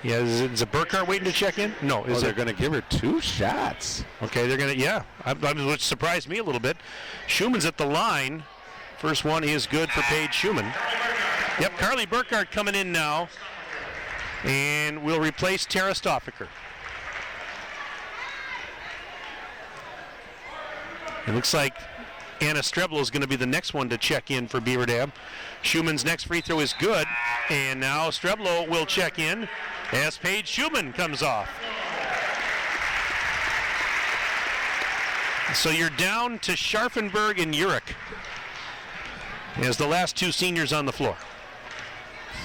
Speaker 1: Yeah, is it Burkhart waiting to check in? No,
Speaker 2: They're going to give her 2 shots.
Speaker 1: Okay, they're going to, yeah. Which surprised me a little bit. Schumann's at the line. First one is good for Paige Schumann. Yep, Carly Burkhart coming in now. And will replace Tara Stoffaker. It looks like Anna Streblo is going to be the next one to check in for Beaver Dam. Schumann's next free throw is good. And now Streblo will check in as Paige Schumann comes off. So you're down to Scharfenberg and Urich as the last 2 seniors on the floor.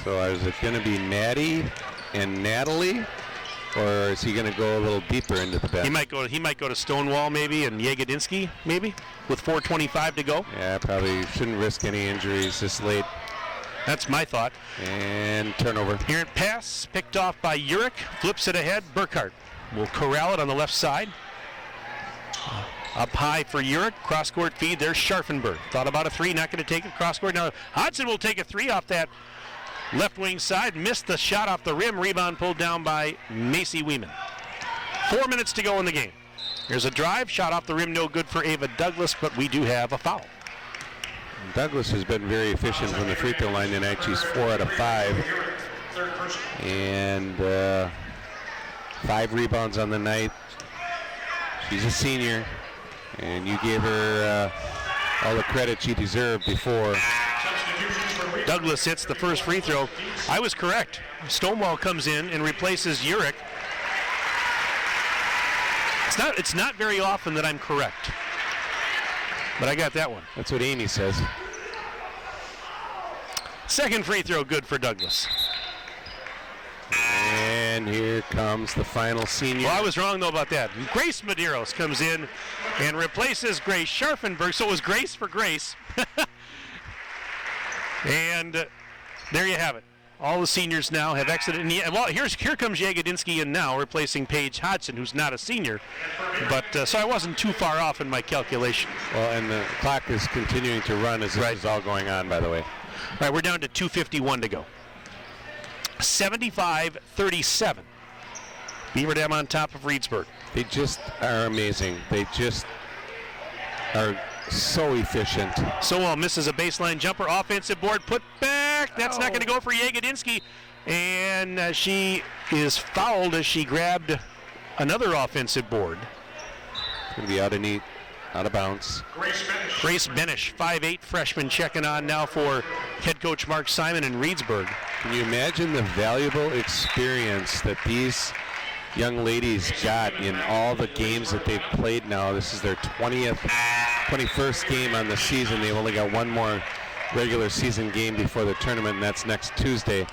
Speaker 2: So is it going to be Maddie and Natalie, or is he going to go a little deeper into the bench?
Speaker 1: He might go to Stonewall maybe and Jagodinski maybe with 4:25 to go.
Speaker 2: Yeah, probably shouldn't risk any injuries this late.
Speaker 1: That's my thought.
Speaker 2: And turnover.
Speaker 1: Errant pass picked off by Urich. Flips it ahead. Burkhart will corral it on the left side. Up high for Urich. Cross-court feed. There's Scharfenberg. Thought about a 3. Not going to take it. Cross-court. Now Hodgson will take a 3 off that left wing side. Missed the shot off the rim. Rebound pulled down by Macy Weeman. 4 minutes to go in the game. Here's a drive. Shot off the rim. No good for Ava Douglas, but we do have a foul.
Speaker 2: Douglas has been very efficient from the free throw line tonight. She's 4 out of 5. And 5 rebounds on the night. She's a senior. And you gave her all the credit she deserved before.
Speaker 1: Douglas hits the first free throw. I was correct. Stonewall comes in and replaces Urich. It's not very often that I'm correct. But I got that one.
Speaker 2: That's what Amy says.
Speaker 1: Second free throw good for Douglas.
Speaker 2: And here comes the final senior.
Speaker 1: Well, I was wrong, though, about that. Grace Medeiros comes in and replaces Grace Scharfenberg. So it was Grace for Grace. And there you have it. All the seniors now have exited. Well, here comes Jagodinski in now, replacing Paige Hodgson, who's not a senior. But so I wasn't too far off in my calculation.
Speaker 2: Well, and the clock is continuing to run as this is all going on, by the way.
Speaker 1: All right, we're down to 2:51 to go. 75-37. Beaver Dam on top of Reesburg.
Speaker 2: They just are amazing. They just are so efficient.
Speaker 1: Sowell misses a baseline jumper. Offensive board put back. That's not going to go for Jagodinski. And she is fouled as she grabbed another offensive board.
Speaker 2: It's going to be out of bounds.
Speaker 1: Grace Benish, 5'8", freshman, checking on now for head coach Mark Simon in Reesburg.
Speaker 2: Can you imagine the valuable experience that these young ladies got in all the games that they've played now? This is their 21st game on the season. They've only got one more regular season game before the tournament, and that's next Tuesday.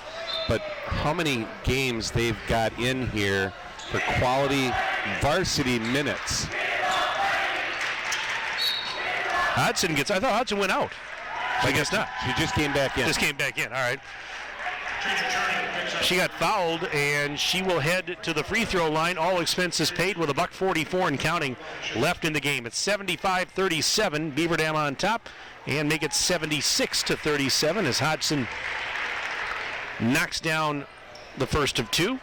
Speaker 2: But how many games they've got in here for quality varsity minutes?
Speaker 1: Hodgson I thought Hodgson went out. I guess not.
Speaker 2: She just came back in.
Speaker 1: Just came back in, all right. She got fouled, and she will head to the free throw line. All expenses paid with $1.44 and counting left in the game. It's 75-37, Beaver Dam on top, and make it 76-37 as Hodgson knocks down the first of 2.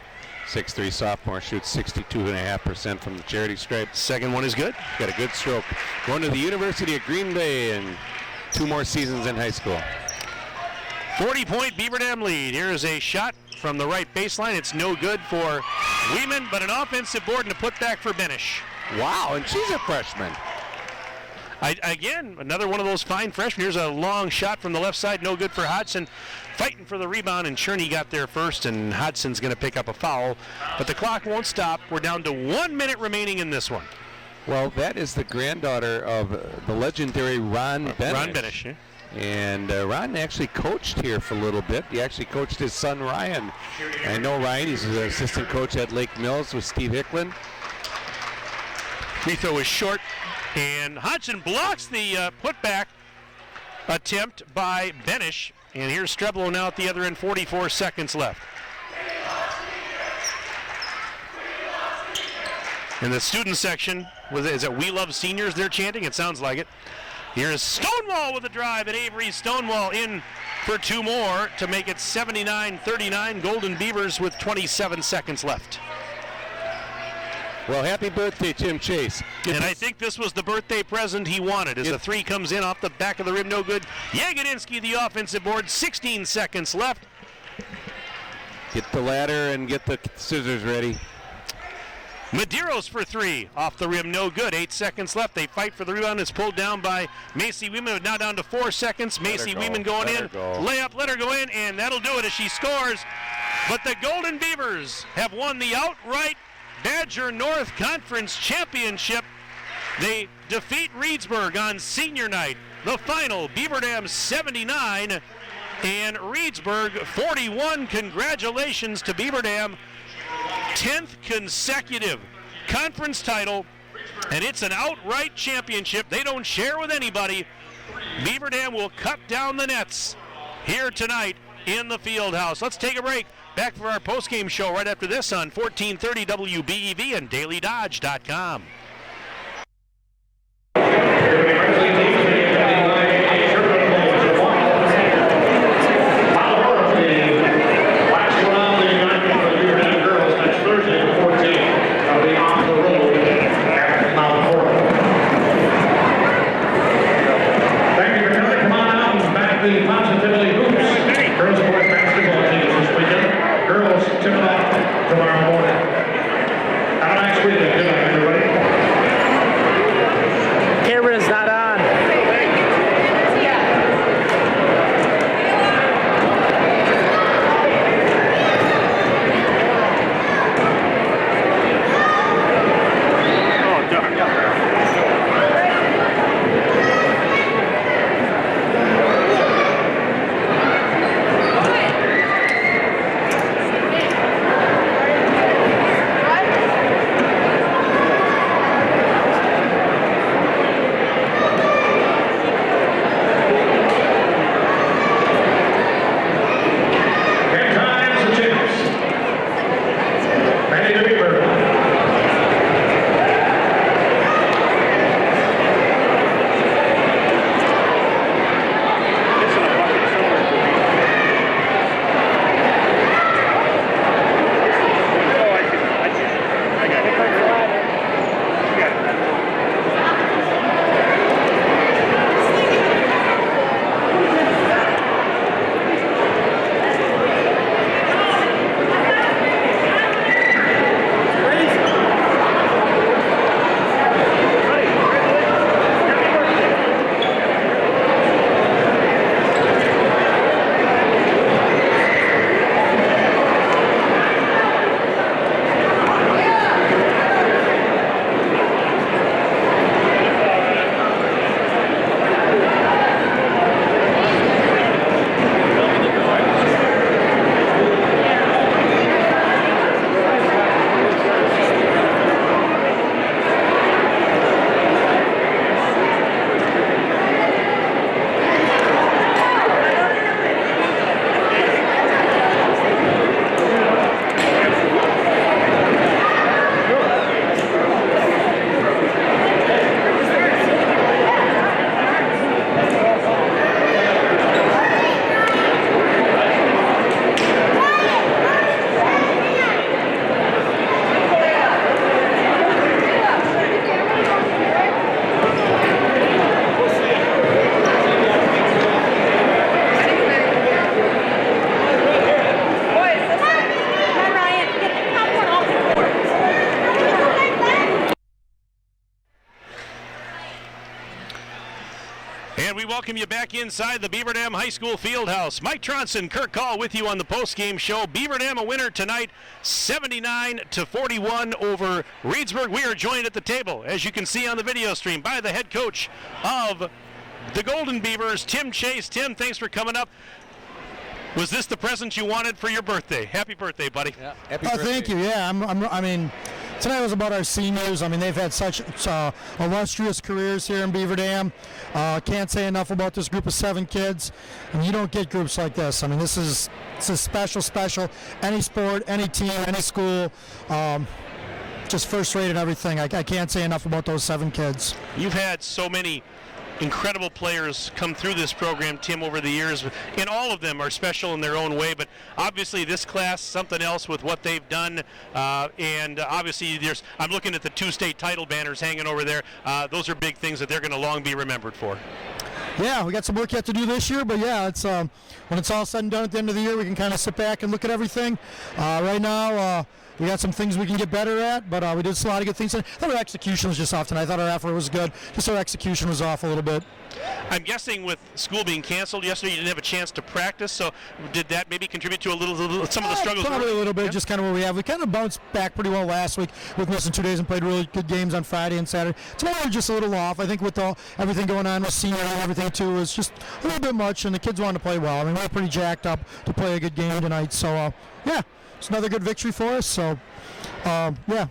Speaker 2: 6'3" sophomore, shoots 62.5% from the charity stripe.
Speaker 1: Second one is good.
Speaker 2: Got a good stroke. Going to the University of Green Bay and 2 more seasons in high school.
Speaker 1: 40-point Beaver Dam lead. Here's a shot from the right baseline. It's no good for Weeman, but an offensive board and a putback for Benish.
Speaker 2: Wow, and she's a freshman.
Speaker 1: Again, another one of those fine freshmen. Here's a long shot from the left side. No good for Hodgson. Fighting for the rebound, and Cherney got there first, and Hodgson's going to pick up a foul. But the clock won't stop. We're down to 1 minute remaining in this one.
Speaker 2: Well, that is the granddaughter of the legendary Ron Benish.
Speaker 1: Ron Benish, yeah.
Speaker 2: And Ron actually coached here for a little bit. He actually coached his son Ryan. I know Ryan, he's an assistant coach at Lake Mills with Steve Hicklin.
Speaker 1: Free throw is short, and Hodgson blocks the putback attempt by Benish. And here's Streblo now at the other end, 44 seconds left. In the student section, is it We Love Seniors they're chanting? It sounds like it. Here's Stonewall with a drive, and Avery Stonewall in for 2 more to make it 79-39. Golden Beavers with 27 seconds left.
Speaker 2: Well, happy birthday, Tim Chase.
Speaker 1: And I think this was the birthday present he wanted as the 3 comes in off the back of the rim, no good. Yagodinsky, the offensive board, 16 seconds left.
Speaker 2: Get the ladder and get the scissors ready.
Speaker 1: Medeiros for 3, off the rim, no good. 8 seconds left. They fight for the rebound. It's pulled down by Macy Weeman, now down to 4 seconds. Macy Weeman going in. Layup, let her go in, and that'll do it as she scores. But the Golden Beavers have won the outright Badger North Conference Championship. They defeat Reesburg on senior night. The final, Beaver Dam 79 and Reesburg 41. Congratulations to Beaver Dam. 10th consecutive conference title, and it's an outright championship. They don't share with anybody. Beaver Dam will cut down the nets here tonight in the field house. Let's take a break. Back for our postgame show right after this on 1430 WBEV and DailyDodge.com. And we welcome you back inside the Beaver Dam High School Fieldhouse. Mike Tronson, Kirk Call with you on the post-game show. Beaver Dam a winner tonight, 79-41 over Reesburg. We are joined at the table, as you can see on the video stream, by the head coach of the Golden Beavers, Tim Chase. Tim, thanks for coming up. Was this the present you wanted for your birthday? Happy birthday, buddy.
Speaker 2: Yeah, happy birthday.
Speaker 4: Thank you. Yeah, I mean, tonight was about our seniors. I mean, they've had such illustrious careers here in Beaver Dam. Can't say enough about this group of 7 kids. And you don't get groups like this. I mean, this is special. Any sport, any team, any school, just first rate and everything. I can't say enough about those 7 kids.
Speaker 1: You've had so many incredible players come through this program, Tim, over the years, and all of them are special in their own way, but obviously this class, something else with what they've done, and obviously I'm looking at the 2 state title banners hanging over there. Those are big things that they're going to long be remembered for.
Speaker 4: Yeah, we got some work yet to do this year, but yeah, it's when it's all said and done at the end of the year, we can kind of sit back and look at everything. Right now, we got some things we can get better at, but we did a lot of good things. I thought our execution was just off tonight. I thought our effort was good. Just our execution was off a little bit.
Speaker 1: I'm guessing with school being canceled yesterday, you didn't have a chance to practice, so did that maybe contribute to some of the struggles?
Speaker 4: Probably a little bit, just kind of what we have. We kind of bounced back pretty well last week with missing 2 days and played really good games on Friday and Saturday. Tomorrow we're just a little off. I think with everything going on with senior and everything too, it's just a little bit much, and the kids wanted to play well. I mean, we're pretty jacked up to play a good game tonight, so yeah, it's another good victory for us, so yeah.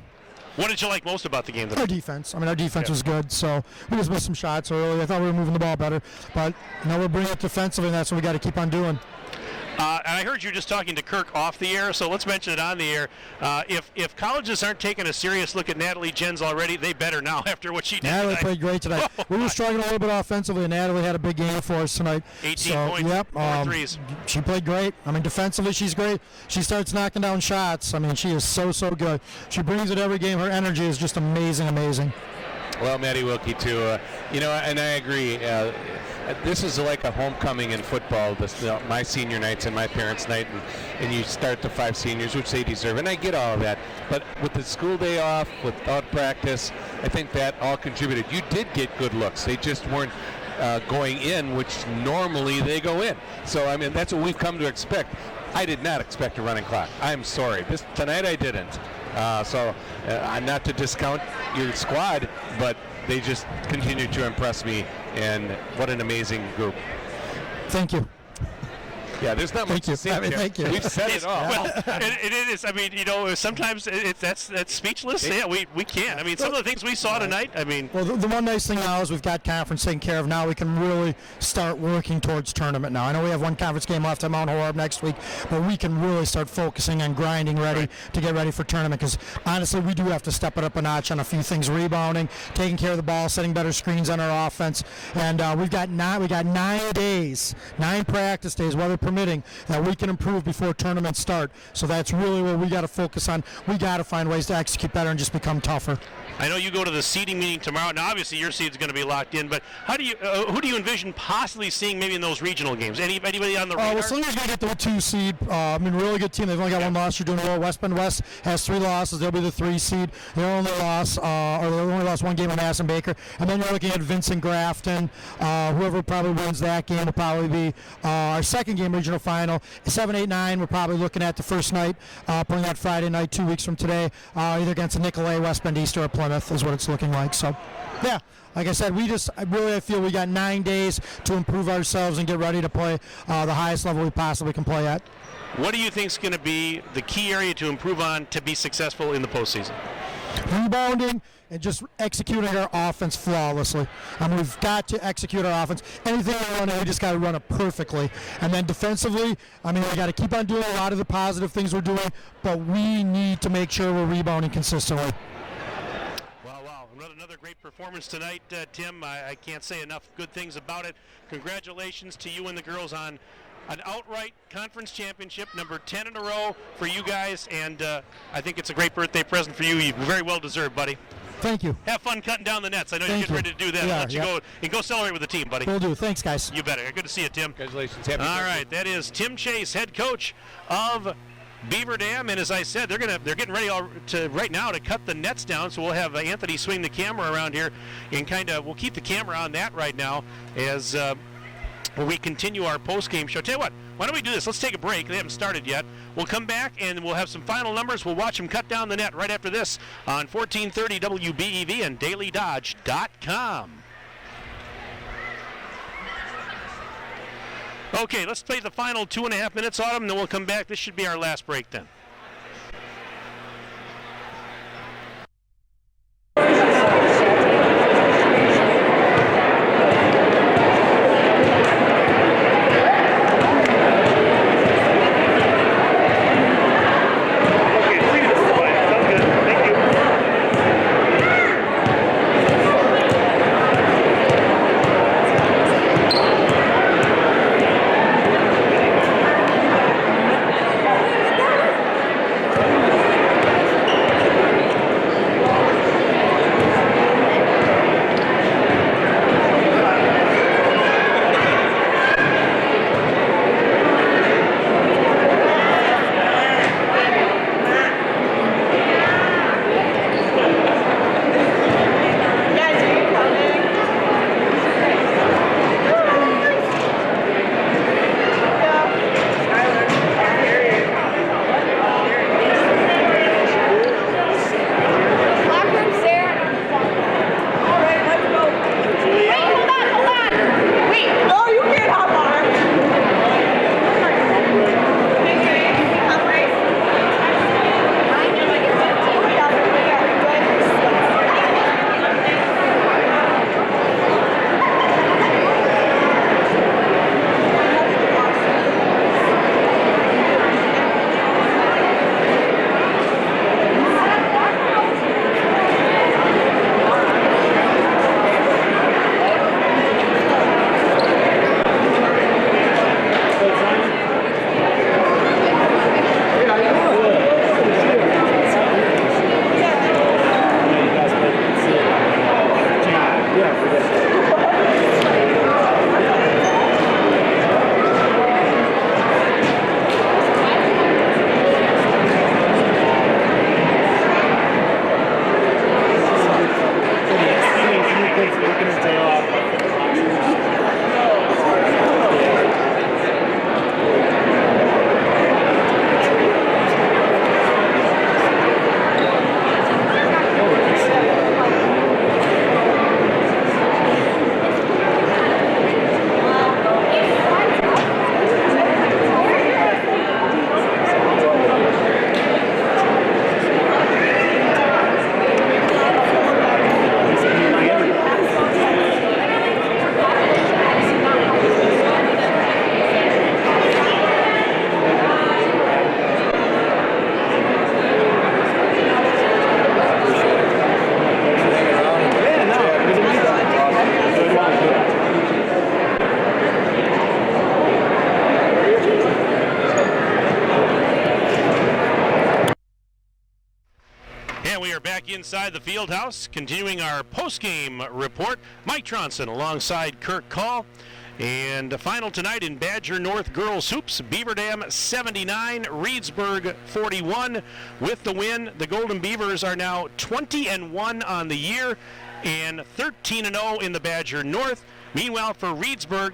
Speaker 1: What did you like most about the game?
Speaker 4: Our defense. I mean, our defense was good, so we just missed some shots early. I thought we were moving the ball better, but now we're bringing it defensively, and that's what we got to keep on doing.
Speaker 1: And I heard you just talking to Kirk off the air, so let's mention it on the air. If colleges aren't taking a serious look at Natalie Jens already, they better now after what she did
Speaker 4: Natalie
Speaker 1: tonight.
Speaker 4: played great tonight. We were struggling a little bit offensively, and Natalie had a big game for us tonight.
Speaker 1: 18 points,
Speaker 4: yep,
Speaker 1: 4 threes.
Speaker 4: She played great. I mean, defensively, she's great. She starts knocking down shots. I mean, she is so good. She brings it every game. Her energy is just amazing.
Speaker 2: Well, Maddie Wilkie, too. And I agree. This is like a homecoming in football, my senior nights and my parents' night, and you start the 5 seniors, which they deserve, and I get all of that. But with the school day off, without practice, I think that all contributed. You did get good looks. They just weren't going in, which normally they go in. So, I mean, that's what we've come to expect. I did not expect a running clock. I'm sorry. Tonight I didn't. Not to discount your squad, but they just continue to impress me, and what an amazing group.
Speaker 4: Thank you.
Speaker 2: Yeah, there's not much to say.
Speaker 4: I mean, thank you.
Speaker 2: We've said it all.
Speaker 1: Well, it is. I mean, sometimes that's speechless. Yeah, we can't. I mean, some of the things we saw tonight. I mean,
Speaker 4: well, the one nice thing now is we've got conference taken care of. Now we can really start working towards tournament. Now I know we have one conference game left at Mount Horeb next week, but we can really start focusing on grinding ready to get ready for tournament. Because honestly, we do have to step it up a notch on a few things: rebounding, taking care of the ball, setting better screens on our offense. And we got 9 days, 9 practice days, weather permitting, that we can improve before tournaments start. So that's really what we got to focus on. We got to find ways to execute better and just become tougher.
Speaker 1: I know you go to the seeding meeting tomorrow. Now, obviously, your seed's going to be locked in, but who do you envision possibly seeing maybe in those regional games? Anybody on the radar?
Speaker 4: Well, Slinger's going to get the 2 seed. I mean, really good team. They've only got 1 loss. They're doing well. West Bend West has 3 losses. They'll be the 3 seed. They only lost 1 game on Madison Baker. And then you're looking at Vincent Grafton. Whoever probably wins that game will probably be our second game regional final. 7, 8, 9. We're probably looking at the first night, playing that Friday night 2 weeks from today, either against a Nicolay, West Bend East, or a Plymouth is what it's looking like. So, yeah, like I said, I feel we got 9 days to improve ourselves and get ready to play the highest level we possibly can play at.
Speaker 1: What do you think is going to be the key area to improve on to be successful in the postseason?
Speaker 4: Rebounding and just executing our offense flawlessly. I mean, we've got to execute our offense. Anything we run, we just got to run it perfectly. And then defensively, I mean, we got to keep on doing a lot of the positive things we're doing, but we need to make sure we're rebounding consistently.
Speaker 1: Wow. Another great performance tonight, Tim. I can't say enough good things about it. Congratulations to you and the girls on an outright conference championship, number 10 in a row for you guys, and I think it's a great birthday present for you. You very well deserved, buddy.
Speaker 4: Thank you.
Speaker 1: Have fun cutting down the nets. I know you're getting ready to do that. I'll let you go and go celebrate with the team, buddy.
Speaker 4: Will do. Thanks, guys.
Speaker 1: You bet. Good to see you, Tim.
Speaker 2: Congratulations. Happy
Speaker 1: All
Speaker 2: birthday.
Speaker 1: right, that is Tim Chase, head coach of Beaver Dam, and as I said, they're getting ready right now to cut the nets down. So we'll have Anthony swing the camera around here, and we'll keep the camera on that right now as we continue our post-game show. Tell you what, why don't we do this? Let's take a break. They haven't started yet. We'll come back and we'll have some final numbers. We'll watch them cut down the net right after this on 1430 WBEV and DailyDodge.com. Okay, let's play the final 2.5 minutes on them, and then we'll come back. This should be our last break then. And we are back inside the field house, continuing our post-game report. Mike Tronson alongside Kirk Call. And the final tonight in Badger North girls hoops, Beaver Dam 79, Reesburg 41. With the win, the Golden Beavers are now 20-1 on the year and 13-0 in the Badger North. Meanwhile, for Reesburg,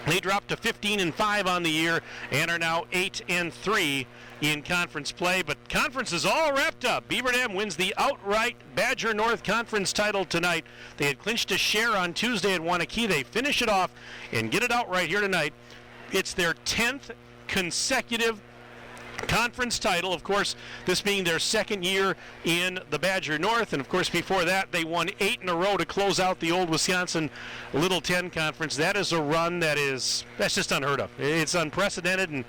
Speaker 1: they dropped to 15-5 on the year and are now 8-3 in conference play. But conference is all wrapped up. Beaver Dam wins the outright Badger North Conference title tonight. They had clinched a share on Tuesday at Wanakee. They finish it off and get it outright here tonight. It's their 10th consecutive conference title. Of course, this being their second year in the Badger North, and of course before that they won 8 in a row to close out the old Wisconsin Little 10 Conference. That is a run that's just unheard of. It's unprecedented, and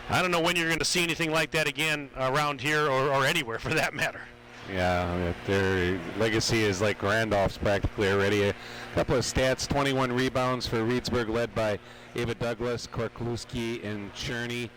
Speaker 1: I don't know when you're going to see anything like that again around here or anywhere for that matter.
Speaker 2: Yeah, their legacy is like Randolph's practically already. A couple of stats: 21 rebounds for Reesburg, led by Ava Douglas, Korkluski, and Cherney.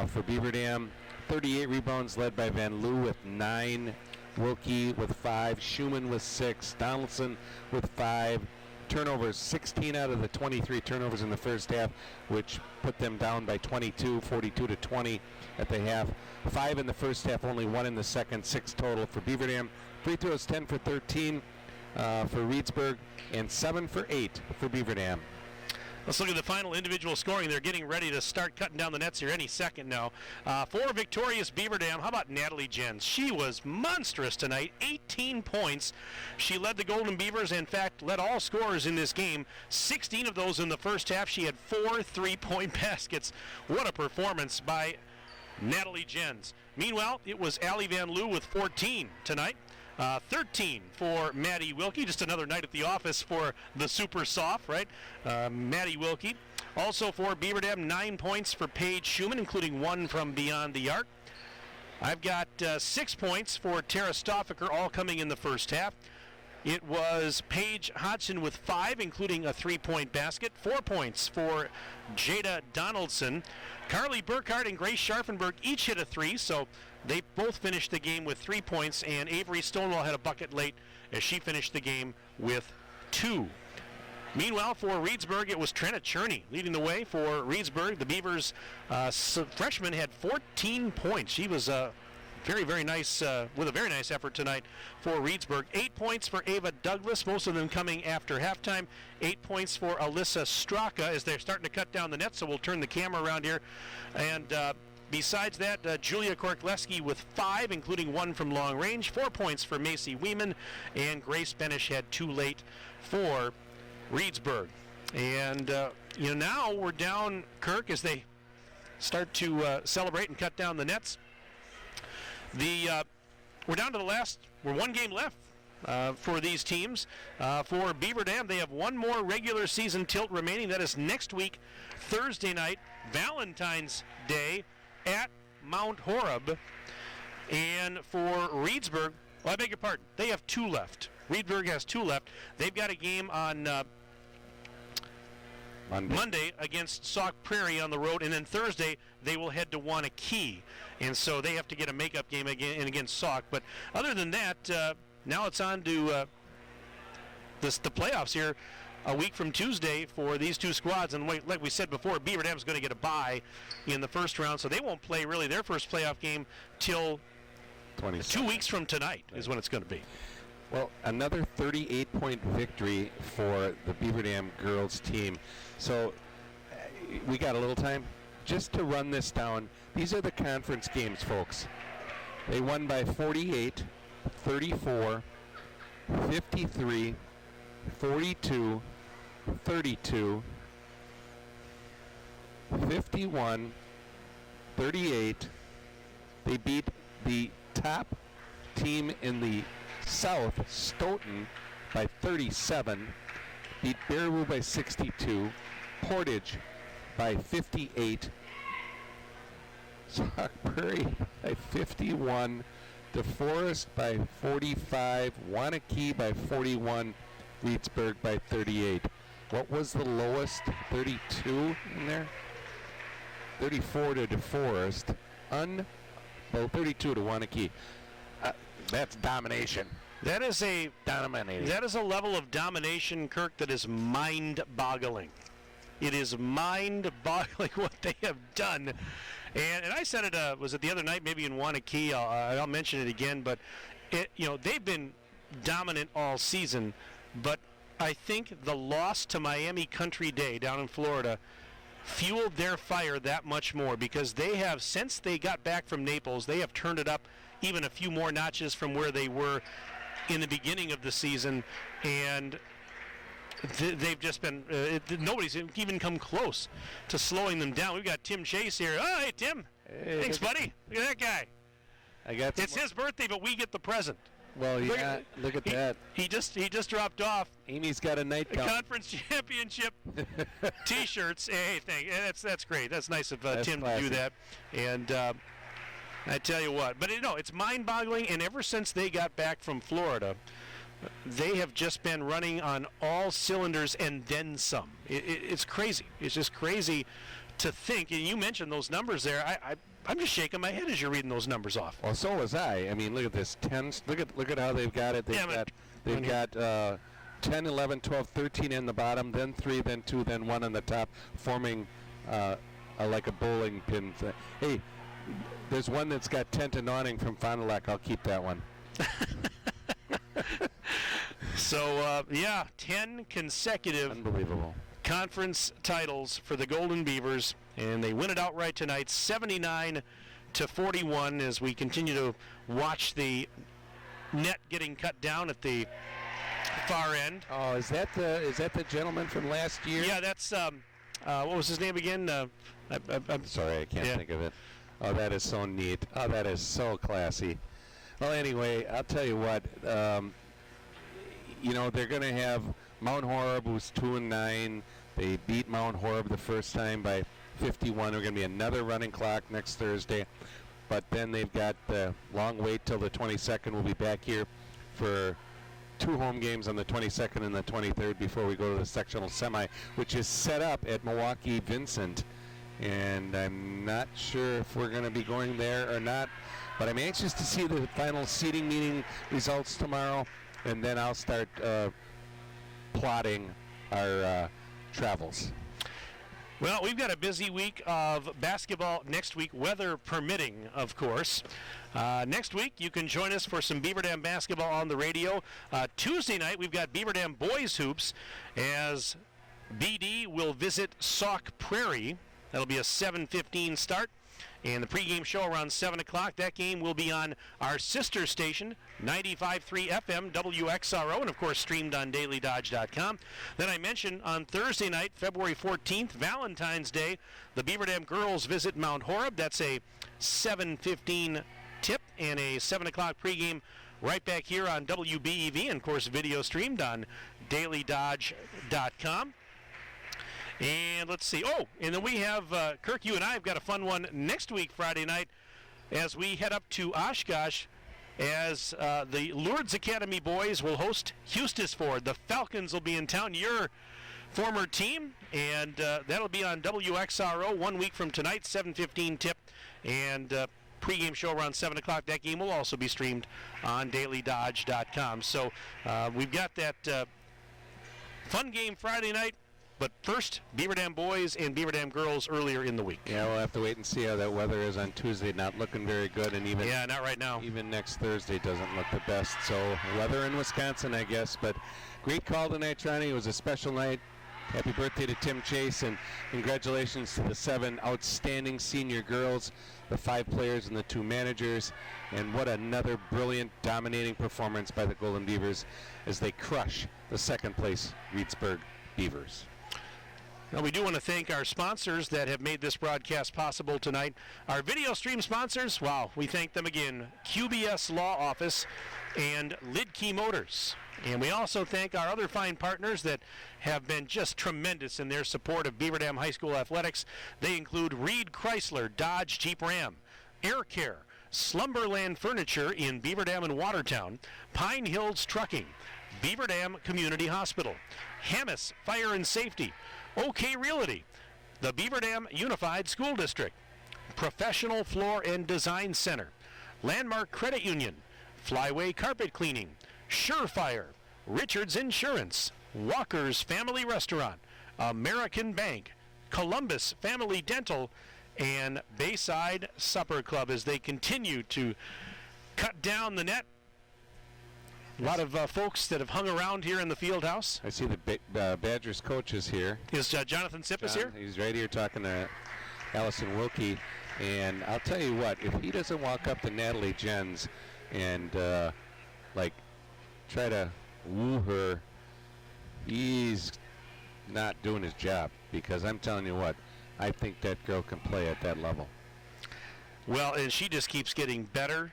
Speaker 2: For Beaver Dam, 38 rebounds led by Van Loo with 9, Wilkie with 5, Schumann with 6, Donaldson with 5. Turnovers, 16 out of the 23 turnovers in the first half, which put them down by 22, 42-20 at the half. 5 in the first half, only 1 in the second, 6 total for Beaver Dam. Free throws 10 for 13 for Reesburg, and 7 for 8 for Beaver Dam.
Speaker 1: Let's look at the final individual scoring. They're getting ready to start cutting down the nets here any second now. For victorious Beaver Dam, how about Natalie Jens? She was monstrous tonight, 18 points. She led the Golden Beavers, in fact, led all scorers in this game. 16 of those in the first half. She had 4 3-point baskets. What a performance by Natalie Jens. Meanwhile, it was Allie Van Loo with 14 tonight. 13 for Maddie Wilkie. Just another night at the office for the super soft, right? Maddie Wilkie. Also for Beaver Dam, 9 points for Paige Schumann, including 1 from beyond the arc. I've got 6 points for Tara Stoffaker, all coming in the first half. It was Paige Hodgson with 5, including a 3-point basket. 4 points for Jada Donaldson. Carly Burkhardt and Grace Scharfenberg each hit a 3, so they both finished the game with 3 points, and Avery Stonewall had a bucket late as she finished the game with 2. Meanwhile, for Reesburg, it was Trenna Cherney leading the way for Reesburg. The Beavers freshman had 14 points. She was very, very nice, with a very nice effort tonight for Reesburg. 8 points for Ava Douglas, most of them coming after halftime. 8 points for Alyssa Straka as they're starting to cut down the net, so we'll turn the camera around here. And besides that, Julia Korkleski with 5, including 1 from long range. 4 points for Macy Weeman, and Grace Benish had 2 late for Reesburg. And now we're down, Kirk, as they start to celebrate and cut down the nets. We're down to we're 1 game left for these teams. For Beaver Dam, they have 1 more regular season tilt remaining. That is next week, Thursday night, Valentine's Day at Mount Horeb. And for Reesburg, I beg your pardon, they have 2 left. Reesburg has 2 left. They've got a game on Monday against Sauk Prairie on the road, and then Thursday they will head to Wanakee, and so they have to get a makeup game again against Sauk. But other than that, now it's on to the playoffs here a week from Tuesday for these 2 squads. And like we said before, Beaver Dam is going to get a bye in the first round, so they won't play really their first playoff game till 2 weeks from tonight is when it's going to be.
Speaker 2: Well, another 38-point victory for the Beaver Dam girls team. So we got a little time just to run this down. These are the conference games, folks. They won by 48, 34, 53, 42, 32, 51, 38. They beat the top team in the South, Stoughton, by 37, beat Baraboo by 62, Portage by 58, Sauk Prairie by 51, DeForest by 45, Wanakee by 41, Reesburg by 38. What was the lowest? 32 in there? 34 to DeForest. 32 to Wanakee. That's domination.
Speaker 1: That is a
Speaker 2: Dominating.
Speaker 1: That is a level of domination, Kirk, that is mind-boggling. It is mind-boggling what they have done. And I said it, was it the other night, maybe in Wanakee? I'll mention it again. But, they've been dominant all season. But I think the loss to Miami Country Day down in Florida fueled their fire that much more, because they have, since they got back from Naples, they have turned it up even a few more notches from where they were in the beginning of the season, and they've just been nobody's even come close to slowing them down. We've got Tim Chase here. Oh, hey, Tim.
Speaker 2: Hey,
Speaker 1: thanks, buddy. Look at that guy. It's his birthday, but we get the present.
Speaker 2: Well, yeah, look at that.
Speaker 1: He just dropped off.
Speaker 2: Amy's got a nightgown.
Speaker 1: Conference championship T-shirts. Hey, that's great. That's nice of Tim
Speaker 2: classy.
Speaker 1: to do that. And I tell you what, but it's mind-boggling. And ever since they got back from Florida, they have just been running on all cylinders and then some. It's crazy. It's just crazy to think. And you mentioned those numbers there. I'm just shaking my head as you're reading those numbers off.
Speaker 2: Well, so was I. I mean, look at this. Look at how they've got it. They've got 10, 11, 12, 13 in the bottom, then 3, then 2, then 1 on the top, forming like a bowling pin. Hey, there's one that's got tent and awning from Fond du Lac. I'll keep that one.
Speaker 1: So, 10 consecutive
Speaker 2: Unbelievable
Speaker 1: conference titles for the Golden Beavers, and they win it outright tonight, 79-41, as we continue to watch the net getting cut down at the far end.
Speaker 2: Oh, is that the gentleman from last year?
Speaker 1: Yeah, that's what was his name again?
Speaker 2: I'm sorry, I can't think of it. Oh, that is so neat. Oh, that is so classy. Well, anyway, I'll tell you what. They're going to have Mount Horeb, who's 2-9. They beat Mount Horeb the first time by 51. There's going to be another running clock next Thursday. But then they've got the long wait till the 22nd. We'll be back here for 2 home games on the 22nd and the 23rd before we go to the sectional semi, which is set up at Milwaukee Vincent. And I'm not sure if we're going to be going there or not. But I'm anxious to see the final seeding meeting results tomorrow. And then I'll start plotting our travels.
Speaker 1: Well, we've got a busy week of basketball next week, weather permitting, of course. Next week, you can join us for some Beaver Dam basketball on the radio. Tuesday night, we've got Beaver Dam boys hoops as BD will visit Sauk Prairie. That'll be a 7:15 start. And the pregame show around 7 o'clock. That game will be on our sister station, 95.3 FM WXRO, and of course streamed on dailydodge.com. Then I mentioned on Thursday night, February 14th, Valentine's Day, the Beaver Dam girls visit Mount Horeb. That's a 7:15 tip and a 7 o'clock pregame right back here on WBEV, and of course video streamed on dailydodge.com. And let's see. Oh, and then we have, Kirk, you and I have got a fun one next week, Friday night, as we head up to Oshkosh, as the Lourdes Academy boys will host Eustisford. The Falcons will be in town, your former team, and that'll be on WXRO 1 week from tonight, 7:15 tip, and pregame show around 7 o'clock. That game will also be streamed on dailydodge.com. So we've got that fun game Friday night. But first, Beaver Dam boys and Beaver Dam girls earlier in the week.
Speaker 2: Yeah, we'll have to wait and see how that weather is on Tuesday. Not looking very good, and even
Speaker 1: not right now.
Speaker 2: Even next Thursday doesn't look the best. So weather in Wisconsin, I guess. But great call tonight, Ronnie. It was a special night. Happy birthday to Tim Chase, and congratulations to the 7 outstanding senior girls, the 5 players and the 2 managers. And what another brilliant, dominating performance by the Golden Beavers as they crush the second-place Reesburg Beavers.
Speaker 1: Now, we do want to thank our sponsors that have made this broadcast possible tonight. Our video stream sponsors, wow, we thank them again. QBS Law Office and Lidkey Motors. And we also thank our other fine partners that have been just tremendous in their support of Beaver Dam High School athletics. They include Reed Chrysler, Dodge, Jeep Ram, Air Care, Slumberland Furniture in Beaver Dam and Watertown, Pine Hills Trucking, Beaver Dam Community Hospital, Hammis Fire and Safety, OK Realty, the Beaver Dam Unified School District, Professional Floor and Design Center, Landmark Credit Union, Flyway Carpet Cleaning, Surefire, Richards Insurance, Walker's Family Restaurant, American Bank, Columbus Family Dental, and Bayside Supper Club as they continue to cut down the net. A lot of folks that have hung around here in the field house.
Speaker 2: I see the Badgers coach is here.
Speaker 1: Is Jonathan Sippis here?
Speaker 2: He's right here talking to Allison Wilkie. And I'll tell you what, if he doesn't walk up to Natalie Jens and try to woo her, he's not doing his job, because I'm telling you what, I think that girl can play at that level.
Speaker 1: Well, and she just keeps getting better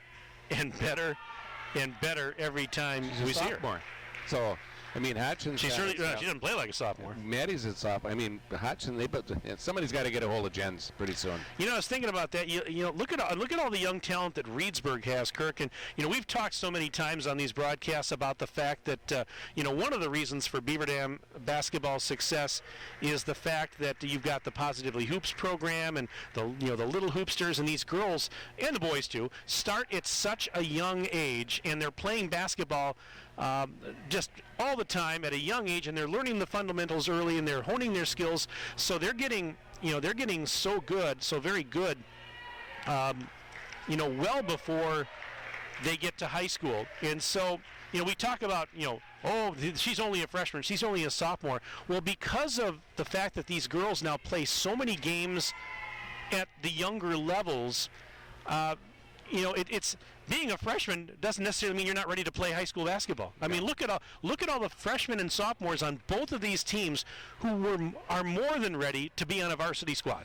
Speaker 1: and better and better every time we see her.
Speaker 2: So, I mean, Hodgson.
Speaker 1: She doesn't play like a sophomore.
Speaker 2: Maddie's a sophomore. I mean, Hodgson. Somebody's got to get a hold of Jens pretty soon.
Speaker 1: You know, I was thinking about that. You know, look at all the young talent that Reesburg has, Kirk. And we've talked so many times on these broadcasts about the fact that one of the reasons for Beaver Dam basketball success is the fact that you've got the Positively Hoops program and the little hoopsters, and these girls and the boys too start at such a young age, and they're playing basketball just all the time at a young age, and they're learning the fundamentals early, and they're honing their skills. So they're getting so good, so very good, well before they get to high school. And so, we talk about, she's only a freshman, she's only a sophomore. Well, because of the fact that these girls now play so many games at the younger levels, it's being a freshman doesn't necessarily mean you're not ready to play high school basketball. I mean, look at all the freshmen and sophomores on both of these teams who are more than ready to be on a varsity squad.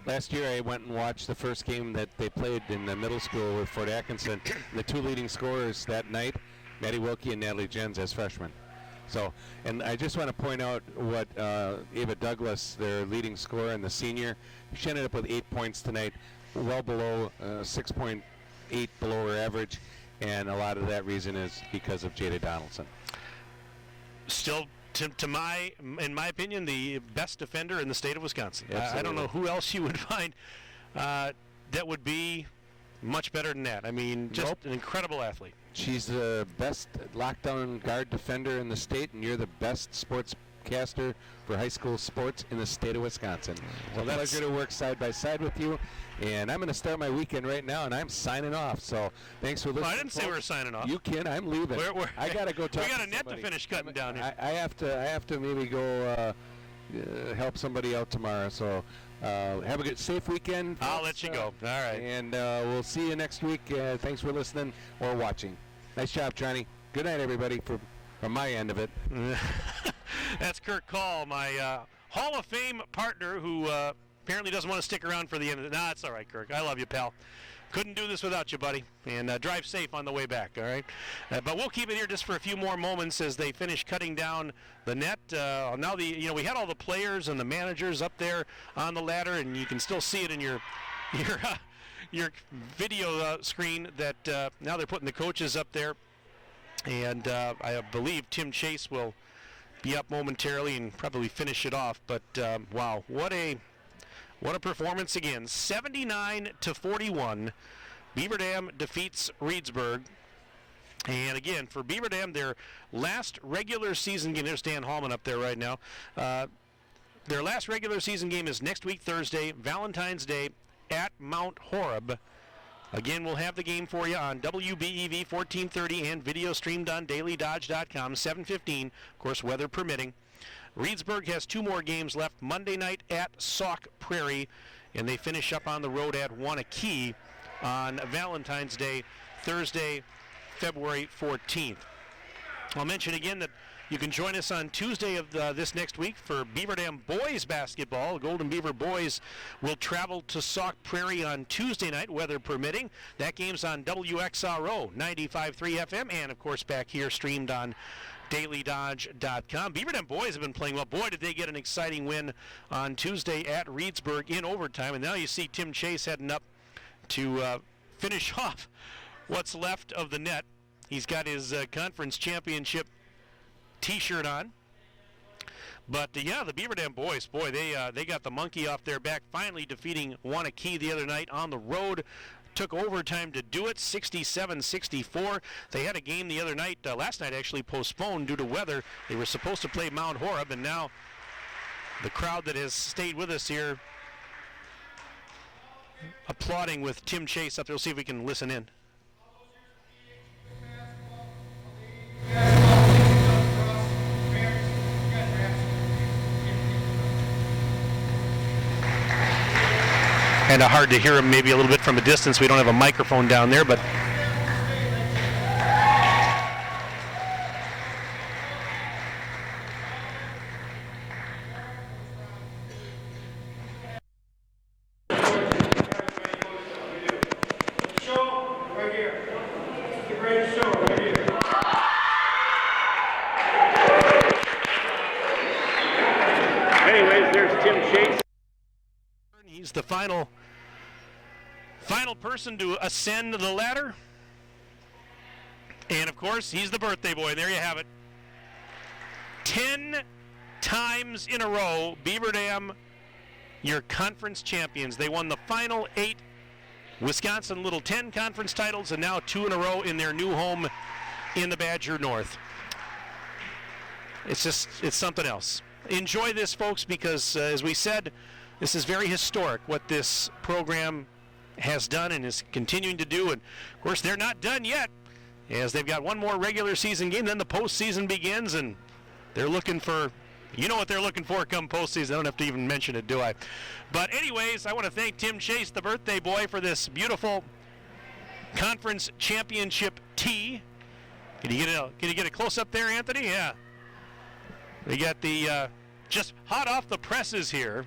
Speaker 2: Last year I went and watched the first game that they played in the middle school with Fort Atkinson. The two leading scorers that night, Maddie Wilkie and Natalie Jens, as freshmen. So, and I just want to point out what Ava Douglas, their leading scorer and the senior, she ended up with 8 points tonight, well below 6.8 below her average, and a lot of that reason is because of Jada Donaldson.
Speaker 1: Still, in my opinion, the best defender in the state of Wisconsin. I don't know who else you would find that would be much better than that. I mean, just an incredible athlete.
Speaker 2: She's the best lockdown guard defender in the state, and you're the best sportscaster for high school sports in the state of Wisconsin. Well, it's a pleasure to work side by side with you. And I'm going to start my weekend right now, and I'm signing off. So thanks for listening.
Speaker 1: Well, I didn't say we were signing off.
Speaker 2: You can. I'm leaving. I got to go talk.
Speaker 1: We got
Speaker 2: to
Speaker 1: a net
Speaker 2: somebody.
Speaker 1: to finish cutting down here.
Speaker 2: I have to maybe go help somebody out tomorrow. So have a good, safe weekend.
Speaker 1: I'll let you go. All right.
Speaker 2: And we'll see you next week. Thanks for listening or watching. Nice job, Johnny. Good night, everybody, from my end of it.
Speaker 1: That's Kirk Call, my Hall of Fame partner, who apparently doesn't want to stick around for the end of it. Nah, it's all right, Kirk. I love you, pal. Couldn't do this without you, buddy. And drive safe on the way back, all right? But we'll keep it here just for a few more moments as they finish cutting down the net. Now we had all the players and the managers up there on the ladder, and you can still see it in your video screen that now they're putting the coaches up there. And I believe Tim Chase will be up momentarily and probably finish it off. But wow, what a performance again. 79-41. Beaver Dam defeats Reesburg. And again, for Beaver Dam, their last regular season game, there's Dan Hallman up there right now. Their last regular season game is next week, Thursday, Valentine's Day at Mount Horeb. Again, we'll have the game for you on WBEV 1430 and video streamed on dailydodge.com, 7:15, of course, weather permitting. Reesburg has 2 more games left. Monday night at Sauk Prairie, and they finish up on the road at Wanakee on Valentine's Day, Thursday, February 14th. I'll mention again that you can join us on Tuesday of this next week for Beaver Dam boys basketball. The Golden Beaver boys will travel to Sauk Prairie on Tuesday night, weather permitting. That game's on WXRO 95.3 FM, and of course back here streamed on dailydodge.com. Beaver Dam boys have been playing well. Boy, did they get an exciting win on Tuesday at Reesburg in overtime. And now you see Tim Chase heading up to finish off what's left of the net. He's got his conference championship T-shirt on. But the Beaver Dam boys, boy, they got the monkey off their back, finally defeating Wanakee the other night on the road. took overtime to do it, 67-64. They had a game the other night, last night actually postponed due to weather. They were supposed to play Mount Horeb, and now the crowd that has stayed with us here applauding with Tim Chase up there. We'll see if we can listen in. Kind of hard to hear him maybe a little bit from a distance. We don't have a microphone down there, but anyways, there's Tim Chase. He's the final person to ascend the ladder. And of course, he's the birthday boy. There you have it. 10 times in a row, Beaver Dam, your conference champions. They won the final 8 Wisconsin Little 10 conference titles, and now 2 in a row in their new home in the Badger North. It's something else. Enjoy this, folks, because as we said, this is very historic what this program has done and is continuing to do. And of course, they're not done yet, as they've got one more regular season game. Then the postseason begins, and they're looking for, you know what they're looking for come postseason. I don't have to even mention it, do I? But anyways, I want to thank Tim Chase, the birthday boy, for this beautiful conference championship tee. Can you get a close up there, Anthony? Yeah. We got the just hot off the presses here.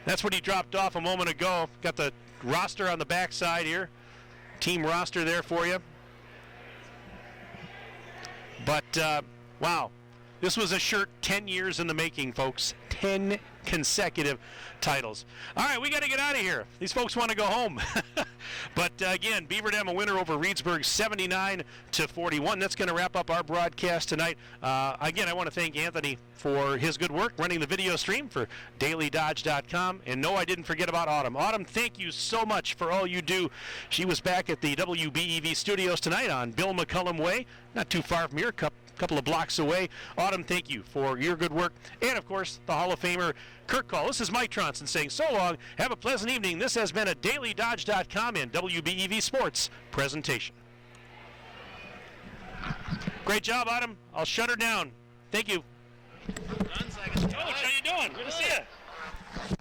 Speaker 1: That's what he dropped off a moment ago. Got the roster on the back side here. Team roster there for you. But, wow. This was a shirt 10 years in the making, folks. 10 consecutive titles. All right, we got to get out of here. These folks want to go home. But again, Beaver Dam a winner over Reesburg, 79-41. That's going to wrap up our broadcast tonight. Again, I want to thank Anthony for his good work running the video stream for dailydodge.com. And no, I didn't forget about Autumn. Autumn, thank you so much for all you do. She was back at the WBEV studios tonight on Bill McCullum Way, not too far from here, couple of blocks away. Autumn, thank you for your good work. And, of course, the Hall of Famer, Kirk Call. This is Mike Tronson saying so long. Have a pleasant evening. This has been a dailydodge.com and WBEV Sports presentation. Great job, Autumn. I'll shut her down. Thank you. Coach, how you doing? Good to see you.